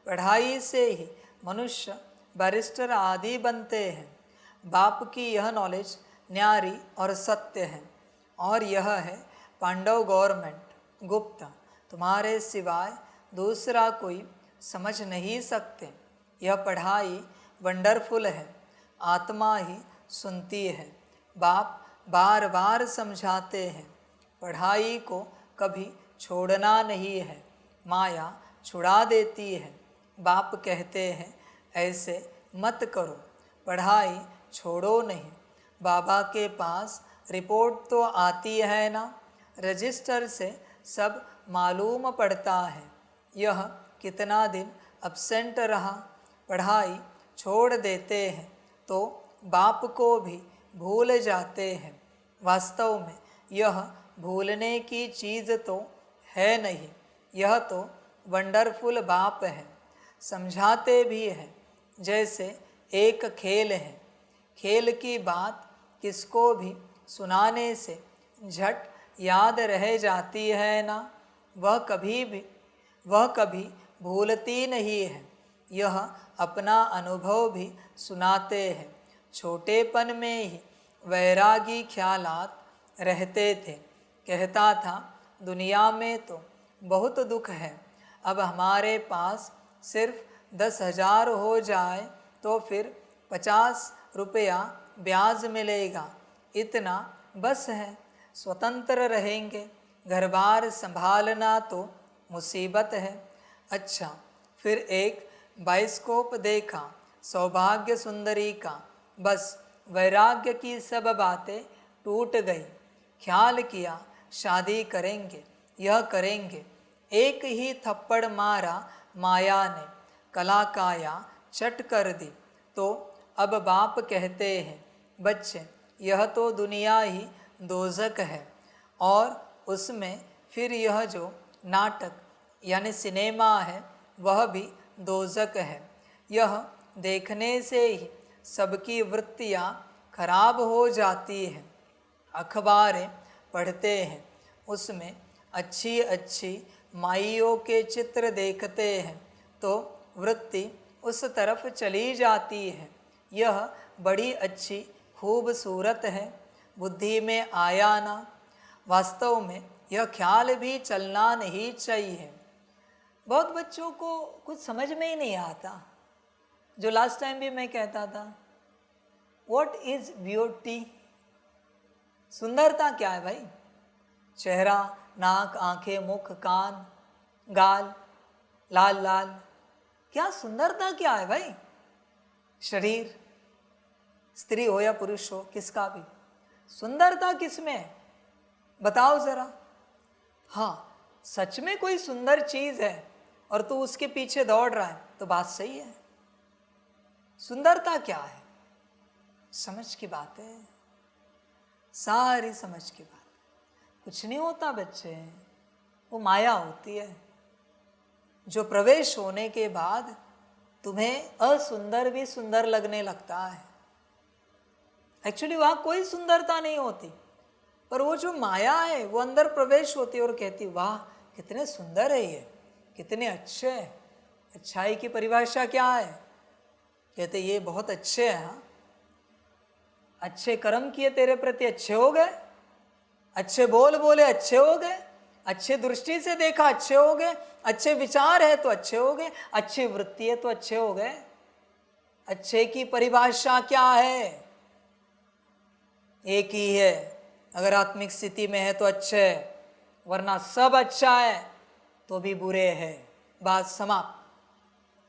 पढ़ाई से ही मनुष्य बैरिस्टर आदि बनते हैं। बाप की यह नॉलेज न्यारी और सत्य है, और यह है पांडव गवर्नमेंट गुप्त, तुम्हारे सिवाय दूसरा कोई समझ नहीं सकते। यह पढ़ाई वंडरफुल है, आत्मा ही सुनती है। बाप बार बार समझाते हैं, पढ़ाई को कभी छोड़ना नहीं है, माया छुड़ा देती है। बाप कहते हैं ऐसे मत करो, पढ़ाई छोड़ो नहीं। बाबा के पास रिपोर्ट तो आती है ना, रजिस्टर से सब मालूम पड़ता है। यह कितना दिन अब्सेंट रहा। पढ़ाई छोड़ देते हैं तो बाप को भी भूल जाते हैं। वास्तव में यह भूलने की चीज़ तो है नहीं, यह तो वंडरफुल बाप है। समझाते भी हैं जैसे एक खेल है। खेल की बात किसको भी सुनाने से झट याद रह जाती है ना, वह कभी भूलती नहीं है। यह अपना अनुभव भी सुनाते हैं। छोटेपन में ही वैरागी ख्यालात रहते थे। कहता था दुनिया में तो बहुत दुख है, अब हमारे पास सिर्फ 10,000 हो जाए तो फिर 50 रुपया ब्याज मिलेगा, इतना बस है, स्वतंत्र रहेंगे। घर बार संभालना तो मुसीबत है। अच्छा, फिर एक बाइस्कोप देखा सौभाग्य सुंदरी का, बस वैराग्य की सब बातें टूट गई। ख्याल किया शादी करेंगे, यह करेंगे। एक ही थप्पड़ मारा माया ने, कला काया चट कर दी। तो अब बाप कहते हैं बच्चे, यह तो दुनिया ही दोज़ख है, और उसमें फिर यह जो नाटक यानी सिनेमा है वह भी दोज़ख है। यह देखने से ही सबकी वृत्तियाँ खराब हो जाती हैं। अखबारें पढ़ते हैं, उसमें अच्छी अच्छी माइयों के चित्र देखते हैं तो वृत्ति उस तरफ चली जाती है। यह बड़ी अच्छी खूबसूरत है, बुद्धि में आया ना। वास्तव में यह ख्याल भी चलना नहीं चाहिए। बहुत बच्चों को कुछ समझ में ही नहीं आता। जो लास्ट टाइम भी मैं कहता था, व्हाट इज ब्यूटी? सुंदरता क्या है भाई? चेहरा, नाक, आंखें, मुख, कान, गाल, लाल लाल, क्या सुंदरता क्या है भाई? शरीर, स्त्री हो या पुरुष हो, किसका भी, सुंदरता किसमें है बताओ जरा। हाँ, सच में कोई सुंदर चीज है और तू उसके पीछे दौड़ रहा है तो बात सही है। सुंदरता क्या है? समझ की बात है, सारी समझ की बात। कुछ नहीं होता बच्चे, वो माया होती है जो प्रवेश होने के बाद तुम्हें असुंदर भी सुंदर लगने लगता है। एक्चुअली वहाँ कोई सुंदरता नहीं होती, पर वो जो माया है वो अंदर प्रवेश होती है और कहती वाह कितने सुंदर है ये, कितने अच्छे हैं। अच्छाई की परिभाषा क्या है? कहते ये बहुत अच्छे हैं। हाँ, अच्छे कर्म किए तेरे प्रति अच्छे हो गए, अच्छे बोल बोले अच्छे हो गए, अच्छे दृष्टि से देखा अच्छे हो गए, अच्छे विचार है तो अच्छे हो गए, अच्छी वृत्ति है तो अच्छे हो गए। अच्छे की परिभाषा क्या है? एक ही है, अगर आत्मिक स्थिति में है तो अच्छे है, वरना सब अच्छा है तो भी बुरे है। बात समाप्त।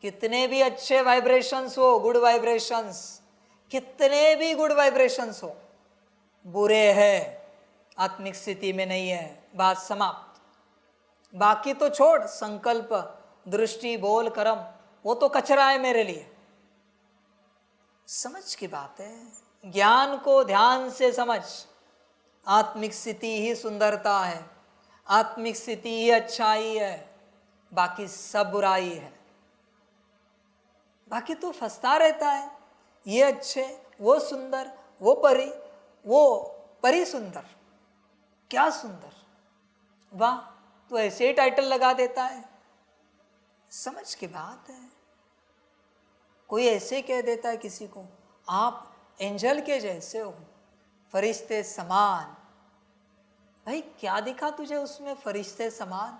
कितने भी अच्छे वाइब्रेशंस हो, गुड वाइब्रेशंस, कितने भी गुड वाइब्रेशंस हो, बुरे है, आत्मिक स्थिति में नहीं है। बात समाप्त। बाकी तो छोड़, संकल्प, दृष्टि, बोल, कर्म, वो तो कचरा है मेरे लिए। समझ की बात है, ज्ञान को ध्यान से समझ। आत्मिक स्थिति ही सुंदरता है, आत्मिक स्थिति ही अच्छाई है, बाकी सब बुराई है। बाकी तो फंसता रहता है, ये अच्छे, वो सुंदर, वो परी सुंदर, क्या सुंदर, वाह, तो ऐसे ही टाइटल लगा देता है। समझ की बात है। कोई ऐसे कह देता है किसी को, आप एंजल के जैसे हो, फरिश्ते समान। भाई क्या दिखा तुझे उसमें फरिश्ते समान?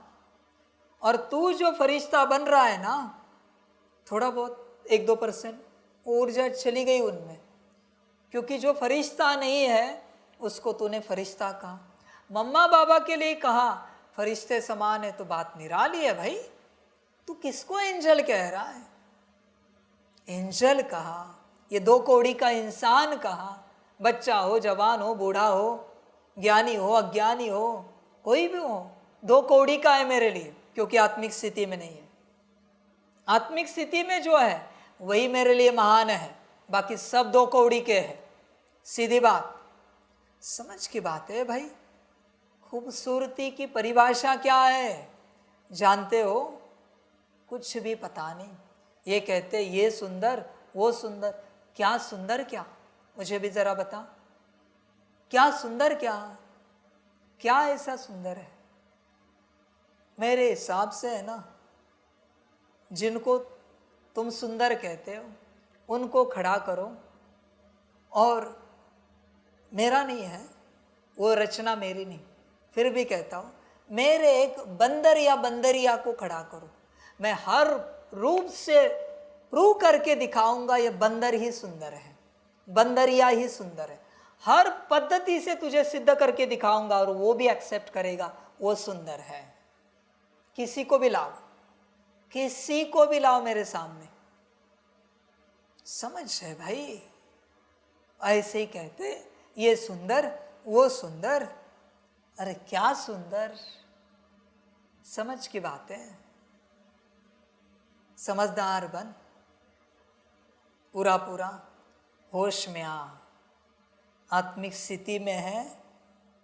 और तू जो फरिश्ता बन रहा है ना, थोड़ा बहुत 1-2% ऊर्जा चली गई उनमें, क्योंकि जो फरिश्ता नहीं है उसको तूने फरिश्ता कहा। मम्मा बाबा के लिए कहा फरिश्ते समान है तो बात निराली है भाई। तू किसको एंजल कह रहा है? एंजल कहा, ये 2 कौड़ी का इंसान कहाँ, बच्चा हो, जवान हो, बूढ़ा हो, ज्ञानी हो, अज्ञानी हो, कोई भी हो, 2 कौड़ी का है मेरे लिए, क्योंकि आत्मिक स्थिति में नहीं है। आत्मिक स्थिति में जो है वही मेरे लिए महान है, बाकी सब 2 कौड़ी के हैं। सीधी बात, समझ की बात है भाई। खूबसूरती की परिभाषा क्या है जानते हो? कुछ भी पता नहीं। ये कहते ये सुंदर, वो सुंदर। क्या सुंदर क्या? मुझे भी जरा बता, क्या सुंदर क्या? क्या ऐसा सुंदर है? मेरे हिसाब से है ना, जिनको तुम सुंदर कहते हो उनको खड़ा करो, और मेरा नहीं है वो रचना, मेरी नहीं, फिर भी कहता हूँ मेरे एक बंदर या बंदरिया को खड़ा करो, मैं हर रूप से प्रूव करके दिखाऊंगा ये बंदर ही सुंदर है, बंदरिया ही सुंदर है। हर पद्धति से तुझे सिद्ध करके दिखाऊंगा और वो भी एक्सेप्ट करेगा वो सुंदर है। किसी को भी लाओ, किसी को भी लाओ मेरे सामने। समझ है भाई? ऐसे ही कहते ये सुंदर, वो सुंदर। अरे क्या सुंदर, समझ की बात है। समझदार बन, पूरा पूरा होश में आ। आत्मिक स्थिति में है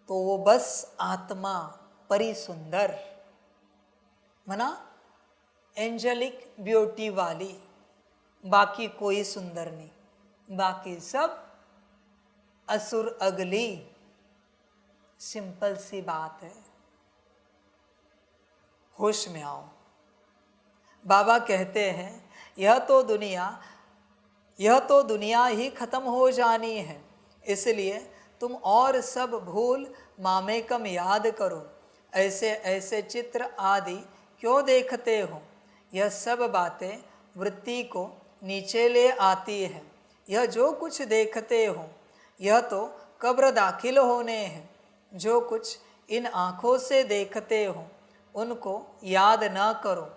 तो वो बस आत्मा परी सुंदर, मना एंजेलिक ब्यूटी वाली, बाकी कोई सुंदर नहीं, बाकी सब असुर अगली। सिंपल सी बात है, होश में आओ। बाबा कहते हैं यह तो दुनिया ही खत्म हो जानी है, इसलिए तुम और सब भूल मामेकम याद करो। ऐसे ऐसे चित्र आदि क्यों देखते हो? यह सब बातें वृत्ति को नीचे ले आती है। यह जो कुछ देखते हो यह तो कब्र दाखिल होने हैं। जो कुछ इन आँखों से देखते हो उनको याद न करो,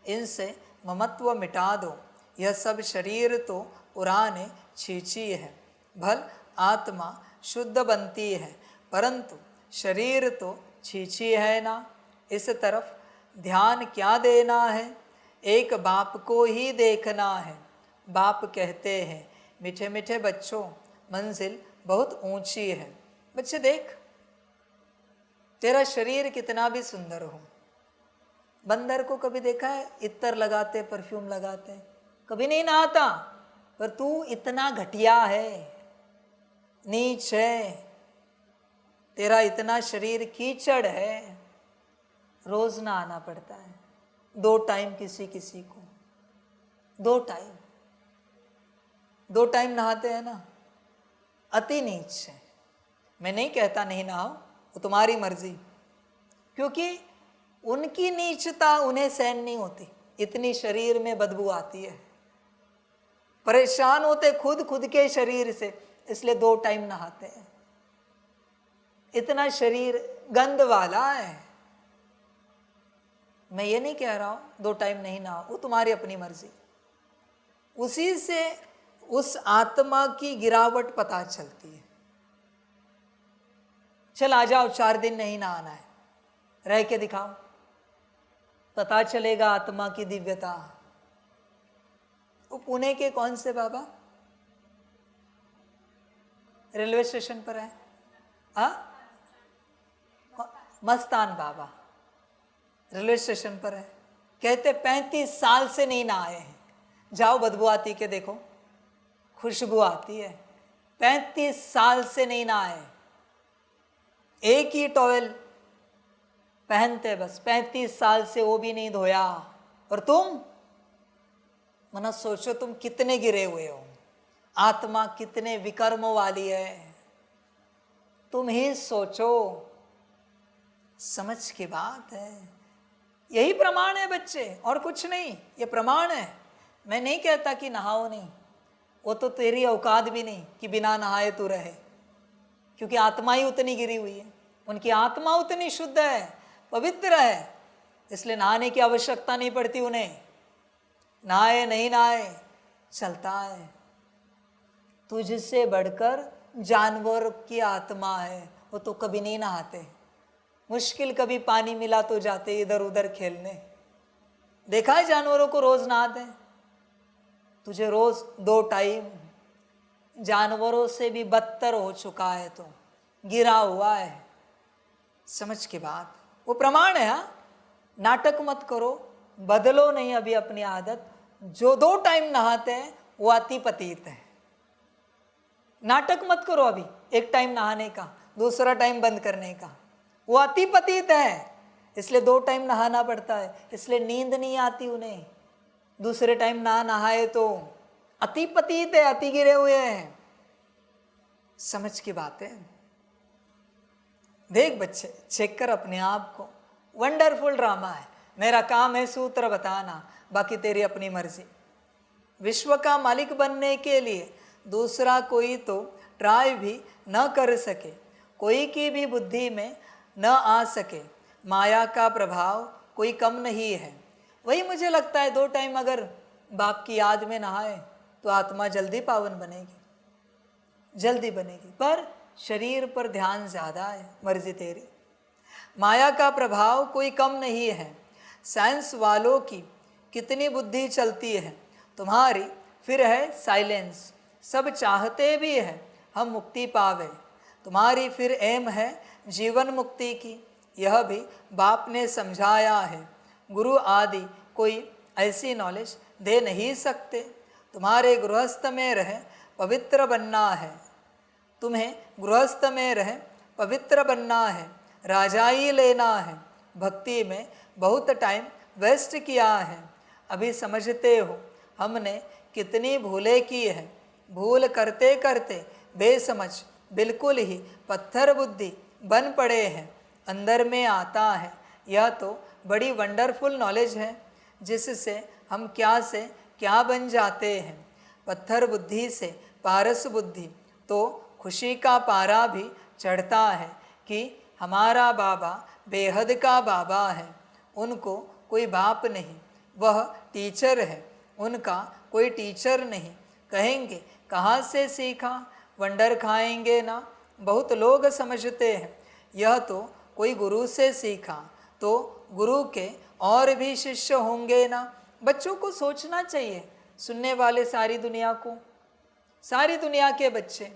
इनसे ममत्व मिटा दो। यह सब शरीर तो पुराने छीछी है, भल आत्मा शुद्ध बनती है, परंतु शरीर तो छीछी है ना। इस तरफ ध्यान क्या देना है? एक बाप को ही देखना है। बाप कहते हैं मीठे मीठे बच्चों, मंजिल बहुत ऊंची है। बच्चे देख, तेरा शरीर कितना भी सुंदर हो, बंदर को कभी देखा है इत्र लगाते, परफ्यूम लगाते? कभी नहीं नहाता, पर तू इतना घटिया है, नीच है, तेरा इतना शरीर कीचड़ है, रोज नहाना पड़ता है, 2 टाइम किसी किसी को, 2 टाइम नहाते हैं ना। अति नीच है। मैं नहीं कहता नहीं नहाओ, वो तुम्हारी मर्जी, क्योंकि उनकी नीचता उन्हें सहन नहीं होती, इतनी शरीर में बदबू आती है, परेशान होते खुद के शरीर से, इसलिए 2 टाइम नहाते हैं। इतना शरीर गंद वाला है। मैं ये नहीं कह रहा हूं 2 टाइम नहीं नहाओ, वो तुम्हारी अपनी मर्जी। उसी से उस आत्मा की गिरावट पता चलती है। चल आ जाओ, 4 दिन नहीं नहाना है, रह के दिखाओ, पता चलेगा आत्मा की दिव्यता। वो पुणे के कौन से बाबा? रेलवे स्टेशन पर है, हाँ, मस्तान बाबा रेलवे स्टेशन पर है। कहते 35 साल से नहीं नहाए हैं। जाओ बदबू आती के देखो, खुशबू आती है। 35 साल से नहीं नहाए, एक ही टॉवेल पहनते बस, 35 साल से वो भी नहीं धोया। और तुम मना सोचो तुम कितने गिरे हुए हो, आत्मा कितने विकर्मों वाली है, तुम ही सोचो। समझ की बात है। यही प्रमाण है बच्चे, और कुछ नहीं, ये प्रमाण है। मैं नहीं कहता कि नहाओ नहीं, वो तो तेरी औकात भी नहीं कि बिना नहाए तू रहे, क्योंकि आत्मा ही उतनी गिरी हुई है, उनकी आत्मा उतनी शुद्ध है, पवित्र है, इसलिए नहाने की आवश्यकता नहीं पड़ती उन्हें। नहाए नहीं नहाए चलता है। तुझसे बढ़कर जानवर की आत्मा है, वो तो कभी नहीं नहाते, मुश्किल कभी पानी मिला तो जाते इधर उधर खेलने। देखा है जानवरों को रोज नहाते हैं, तुझे रोज 2 टाइम जानवरों से भी बदतर हो चुका है, तो गिरा हुआ है। समझ की बात, वो प्रमाण है। हाँ, नाटक मत करो, बदलो नहीं अभी अपनी आदत। जो 2 टाइम नहाते हैं वो अति पतित है। नाटक मत करो अभी, 1 टाइम नहाने का, दूसरा टाइम बंद करने का, वो अति पतित है। इसलिए 2 टाइम नहाना पड़ता है, इसलिए नींद नहीं आती उन्हें। दूसरे टाइम ना नहाए तो अति पतित है, अति गिरे हुए हैं। समझ की बात है। देख बच्चे, चेक कर अपने आप को, वंडरफुल ड्रामा है। मेरा काम है सूत्र बताना, बाकी तेरी अपनी मर्जी। विश्व का मालिक बनने के लिए दूसरा कोई तो ट्राई भी न कर सके, कोई की भी बुद्धि में न आ सके। माया का प्रभाव कोई कम नहीं है। वही मुझे लगता है 2 टाइम अगर बाप की याद में नहाए तो आत्मा जल्दी पावन बनेगी, जल्दी बनेगी। पर शरीर पर ध्यान ज़्यादा है, मर्जी तेरी। माया का प्रभाव कोई कम नहीं है। साइंस वालों की कितनी बुद्धि चलती है, तुम्हारी फिर है साइलेंस। सब चाहते भी है हम मुक्ति पावे, तुम्हारी फिर एम है जीवन मुक्ति की। यह भी बाप ने समझाया है, गुरु आदि कोई ऐसी नॉलेज दे नहीं सकते। तुम्हारे गृहस्थ में रह पवित्र बनना है, तुम्हें गृहस्थ में रह पवित्र बनना है, राजाई लेना है। भक्ति में बहुत टाइम वेस्ट किया है, अभी समझते हो हमने कितनी भूलें की है। भूल करते करते बेसमझ बिल्कुल ही पत्थर बुद्धि बन पड़े हैं। अंदर में आता है, यह तो बड़ी वंडरफुल नॉलेज है, जिससे हम क्या से क्या बन जाते हैं। पत्थर बुद्धि से पारस बुद्धि, तो खुशी का पारा भी चढ़ता है कि हमारा बाबा बेहद का बाबा है। उनको कोई बाप नहीं, वह टीचर है, उनका कोई टीचर नहीं। कहेंगे कहाँ से सीखा, वंडर खाएंगे ना। बहुत लोग समझते हैं यह तो कोई गुरु से सीखा, तो गुरु के और भी शिष्य होंगे ना। बच्चों को सोचना चाहिए, सुनने वाले सारी दुनिया को, सारी दुनिया के बच्चे,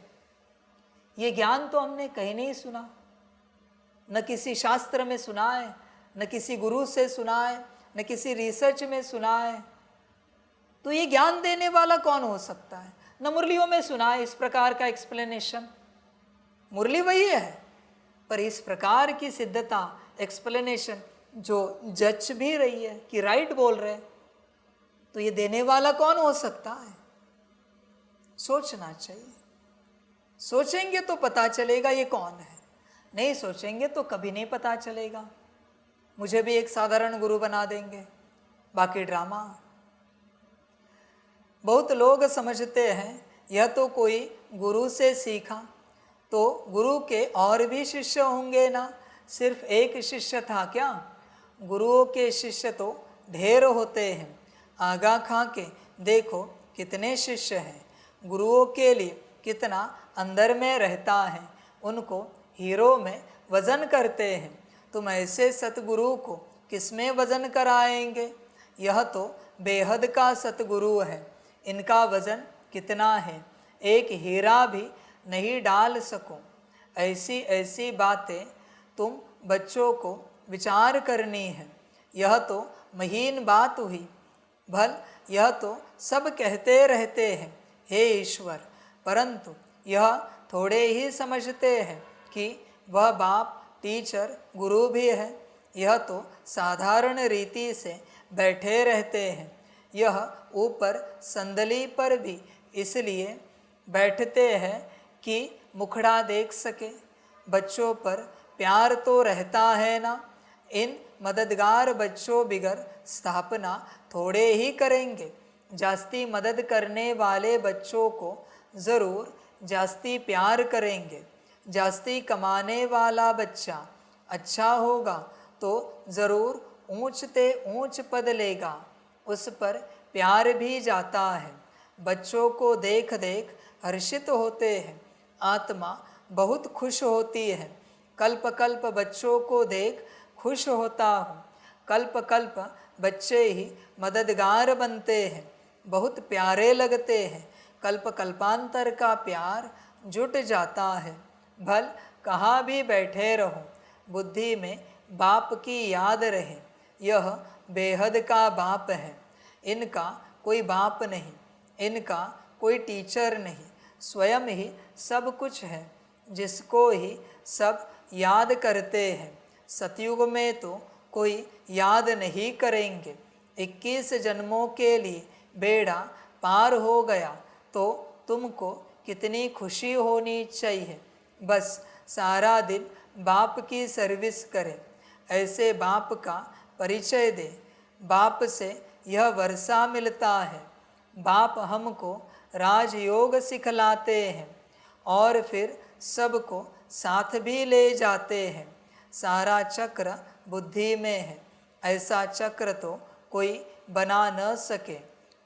ये ज्ञान तो हमने कहीं नहीं सुना, न किसी शास्त्र में सुना है, न किसी गुरु से सुना है, न किसी रिसर्च में सुना है। तो ये ज्ञान देने वाला कौन हो सकता है? न मुरलियों में सुना है इस प्रकार का एक्सप्लेनेशन। मुरली वही है, पर इस प्रकार की सिद्धता एक्सप्लेनेशन जो जज भी रही है कि राइट बोल रहे, तो ये देने वाला कौन हो सकता है? सोचना चाहिए। सोचेंगे तो पता चलेगा ये कौन है, नहीं सोचेंगे तो कभी नहीं पता चलेगा। मुझे भी एक साधारण गुरु बना देंगे, बाकी ड्रामा। बहुत लोग समझते हैं यह तो कोई गुरु से सीखा, तो गुरु के और भी शिष्य होंगे ना। सिर्फ एक शिष्य था क्या? गुरुओं के शिष्य तो ढेर होते हैं। आगा खा के देखो कितने शिष्य हैं। गुरुओं के लिए कितना अंदर में रहता है, उनको हीरो में वजन करते हैं। तुम ऐसे सतगुरु को किसमें वजन कराएंगे? यह तो बेहद का सतगुरु है, इनका वजन कितना है, एक हीरा भी नहीं डाल सको। ऐसी ऐसी बातें तुम बच्चों को विचार करनी है। यह तो महीन बात हुई। भल यह तो सब कहते रहते हैं हे ईश्वर, परंतु यह थोड़े ही समझते हैं कि वह बाप, टीचर, गुरु भी है। यह तो साधारण रीति से बैठे रहते हैं। यह ऊपर संदली पर भी इसलिए बैठते हैं कि मुखड़ा देख सके। बच्चों पर प्यार तो रहता है ना। इन मददगार बच्चों बिगर स्थापना थोड़े ही करेंगे। जास्ती मदद करने वाले बच्चों को ज़रूर जास्ती प्यार करेंगे। जास्ती कमाने वाला बच्चा अच्छा होगा तो ज़रूर ऊंचते ऊंच पद लेगा, उस पर प्यार भी जाता है। बच्चों को देख देख हर्षित होते हैं, आत्मा बहुत खुश होती है। कल्प कल्प बच्चों को देख खुश होता हूँ। कल्प कल्प बच्चे ही मददगार बनते हैं, बहुत प्यारे लगते हैं। कल्प कल्पांतर का प्यार जुट जाता है। भल कहाँ भी बैठे रहो, बुद्धि में बाप की याद रहे। यह बेहद का बाप है, इनका कोई बाप नहीं, इनका कोई टीचर नहीं, स्वयं ही सब कुछ है, जिसको ही सब याद करते हैं। सतयुग में तो कोई याद नहीं करेंगे। 21 जन्मों के लिए बेड़ा पार हो गया तो तुमको कितनी खुशी होनी चाहिए। बस सारा दिन बाप की सर्विस करें, ऐसे बाप का परिचय दे। बाप से यह वर्षा मिलता है। बाप हमको राजयोग सिखलाते हैं और फिर सबको साथ भी ले जाते हैं। सारा चक्र बुद्धि में है, ऐसा चक्र तो कोई बना न सके।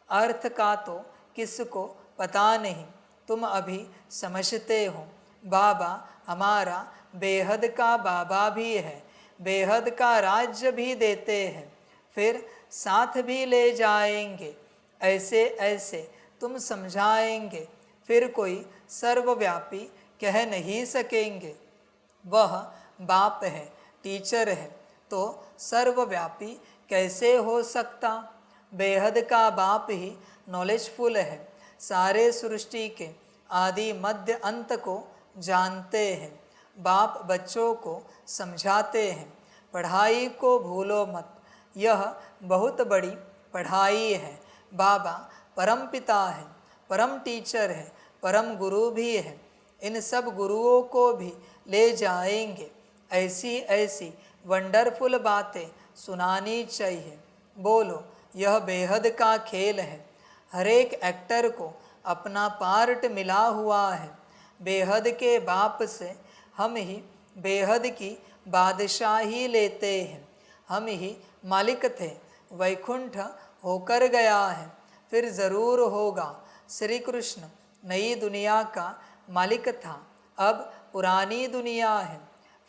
अर्थ का तो किसको पता नहीं, तुम अभी समझते हो। बाबा हमारा बेहद का बाबा भी है, बेहद का राज्य भी देते हैं, फिर साथ भी ले जाएंगे। ऐसे ऐसे तुम समझाएंगे, फिर कोई सर्वव्यापी कह नहीं सकेंगे। वह बाप है, टीचर है, तो सर्वव्यापी कैसे हो सकता। बेहद का बाप ही नॉलेजफुल है, सारे सृष्टि के आदि मध्य अंत को जानते हैं। बाप बच्चों को समझाते हैं, पढ़ाई को भूलो मत, यह बहुत बड़ी पढ़ाई है। बाबा परम पिता है, परम टीचर है, परम गुरु भी है। इन सब गुरुओं को भी ले जाएंगे। ऐसी ऐसी वंडरफुल बातें सुनानी चाहिए। बोलो, यह बेहद का खेल है। हर एक एक्टर को अपना पार्ट मिला हुआ है। बेहद के बाप से हम ही बेहद की बादशाही लेते हैं। हम ही मालिक थे, वैकुंठ होकर गया है, फिर ज़रूर होगा। श्री कृष्ण नई दुनिया का मालिक था, अब पुरानी दुनिया है,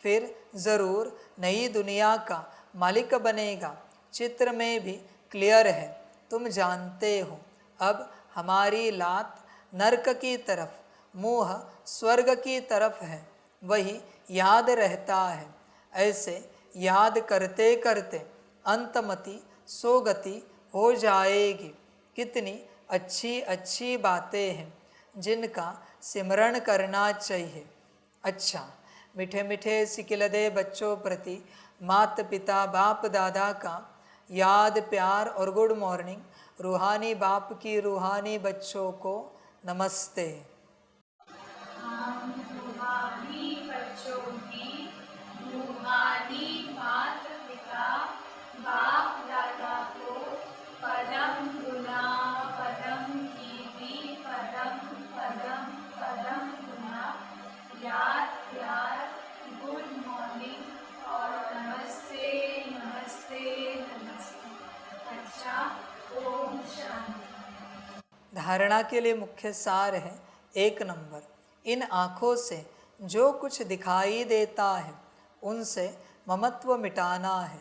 फिर ज़रूर नई दुनिया का मालिक बनेगा। चित्र में भी क्लियर है, तुम जानते हो। अब हमारी लात नरक की तरफ, मुँह स्वर्ग की तरफ है, वही याद रहता है। ऐसे याद करते करते अंतमति सोगति हो जाएगी। कितनी अच्छी अच्छी बातें हैं जिनका सिमरण करना चाहिए। अच्छा, मीठे मीठे सिकिलदे बच्चों प्रति माता पिता बाप दादा का याद प्यार और गुड मॉर्निंग। रूहानी बाप की रूहानी बच्चों को नमस्ते। रूहानी बच्चों की रूहानी माता पिता बाप दादा को पदम गुना पदम कीर्ति पदम पदम पदम गुना याद प्यार गुड मॉर्निंग और नमस्ते नमस्ते नमस्ते। अच्छा, ओम शांति। धारणा के लिए मुख्य सार है 1 नंबर, इन आँखों से जो कुछ दिखाई देता है उनसे ममत्व मिटाना है।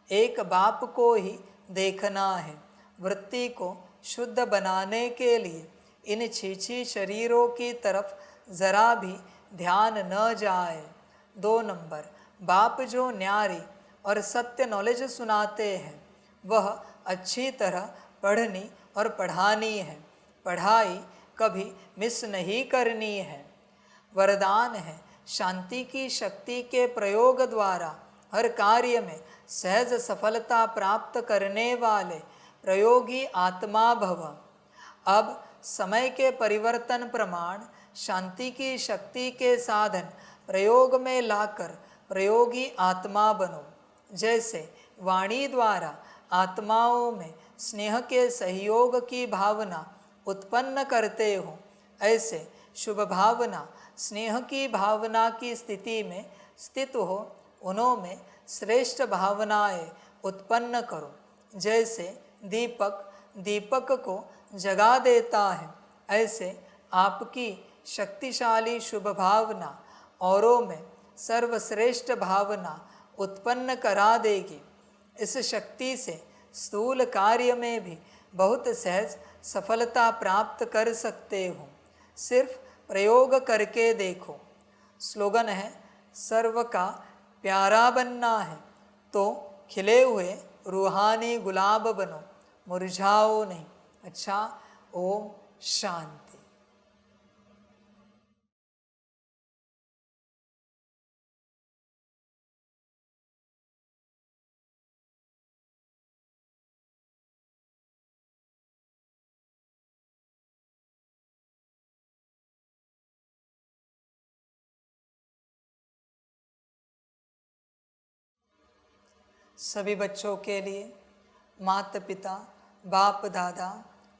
एक बाप को ही देखना है। वृत्ति को शुद्ध बनाने के लिए इन छीछी शरीरों की तरफ ज़रा भी ध्यान न जाए। 2 नंबर, बाप जो न्यारी और सत्य नॉलेज सुनाते हैं वह अच्छी तरह पढ़नी और पढ़ानी है। पढ़ाई कभी मिस नहीं करनी है। वरदान है, शांति की शक्ति के प्रयोग द्वारा हर कार्य में सहज सफलता प्राप्त करने वाले प्रयोगी आत्मा भव। अब समय के परिवर्तन प्रमाण शांति की शक्ति के साधन प्रयोग में लाकर प्रयोगी आत्मा बनो। जैसे वाणी द्वारा आत्माओं में स्नेह के सहयोग की भावना उत्पन्न करते हो, ऐसे शुभ भावना स्नेह की भावना की स्थिति में स्थित हो उन्होंने श्रेष्ठ भावनाएं उत्पन्न करो। जैसे दीपक दीपक को जगा देता है, ऐसे आपकी शक्तिशाली शुभ भावना औरों में सर्वश्रेष्ठ भावना उत्पन्न करा देगी। इस शक्ति से स्थूल कार्य में भी बहुत सहज सफलता प्राप्त कर सकते हो। सिर्फ प्रयोग करके देखो। स्लोगन है, सर्व का प्यारा बनना है तो खिले हुए रूहानी गुलाब बनो, मुरझाओ नहीं। अच्छा, ओम शांति। सभी बच्चों के लिए माता पिता, बाप दादा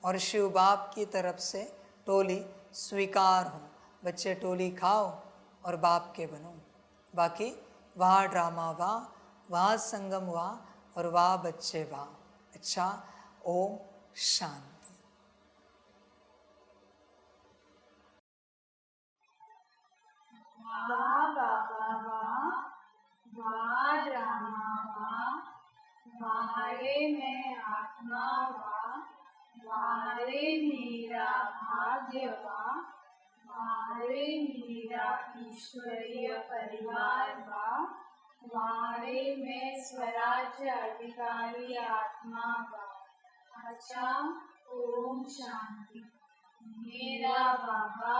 और शिव बाप की तरफ से टोली स्वीकार हो। बच्चे टोली खाओ और बाप के बनो। बाकी वाह ड्रामा वाह, वाह संगम वाह और वाह बच्चे वाह। अच्छा, ओम शांति। वाह बाबा वाह, वाह रामा वाह, वाहे मैं आत्मा वाह, वाहे मेरा भाग्य वाह, वाहे मेरा ईश्वरीय परिवार वाह, वाहे मैं स्वराज्य अधिकारी आत्मा वाह। अच्छा, ओम शांति। मेरा बाबा,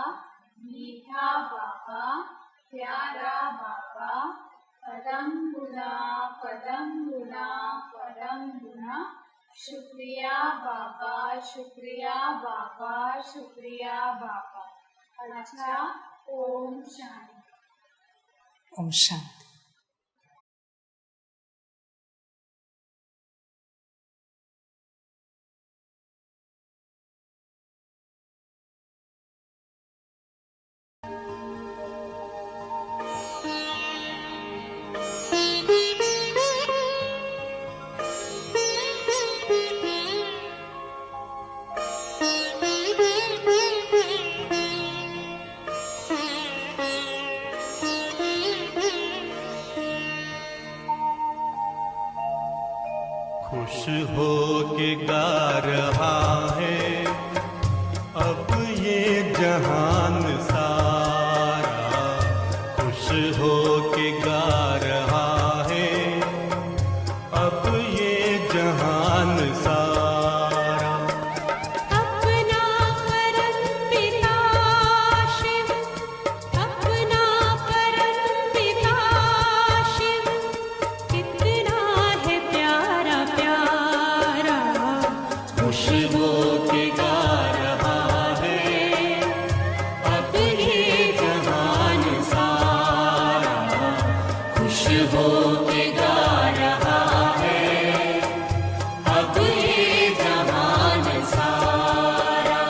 मीठा बाबा, प्यारा बाबा, पदम गुना पदम गुना पदम गुना, शुक्रिया बाबा, शुक्रिया बाबा, शुक्रिया बाबा। अच्छा, ओम शांति। ओम शांति। खुश हो के गा रहा है अब ये जहान सारा, खुश हो के गा रहा है अब ये जहान सारा। अपना परम पिता शिव, अपना परम पिता शिव, कितना है प्यारा प्यारा। खुश हो के गा रहा है अब ये जहान सारा, खुश हो के गा रहा है अब ये जहान सारा।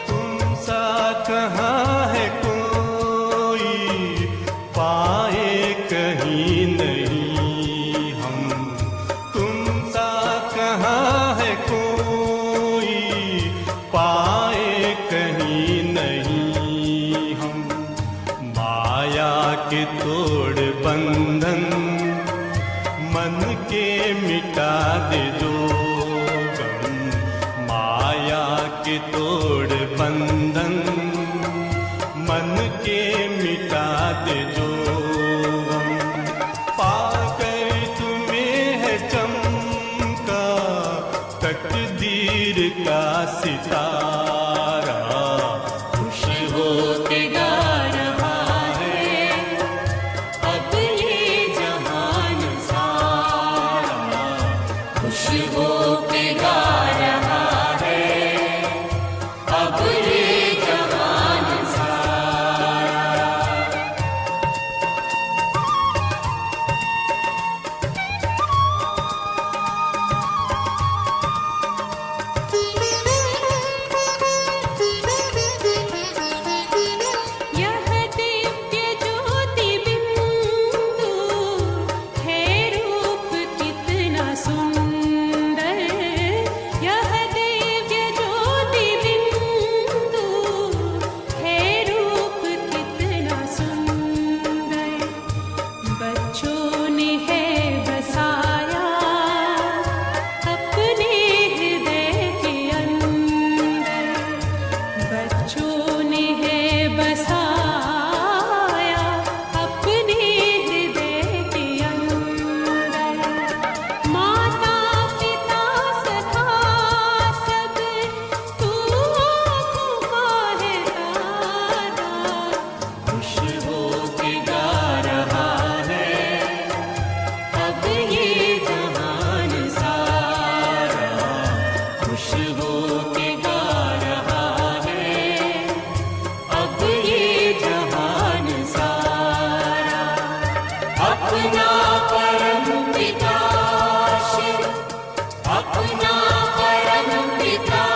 तुम सा कहाँ है कोई पाए कहीं नहीं हम, तुम सा कहाँ है कोई पाए कहीं नहीं हम। माया के तोड़ बंधन मन के मिटा दे दो गम, माया के तोड़ बंधन मन के मिटा दे जो गम। पाकर तुम्हें है चमका तकदीर का सितारा, खुश हो के गा रहा है अब ये जहान सारा, खुश हो के गा रहा है अब ये जहान सारा। पिता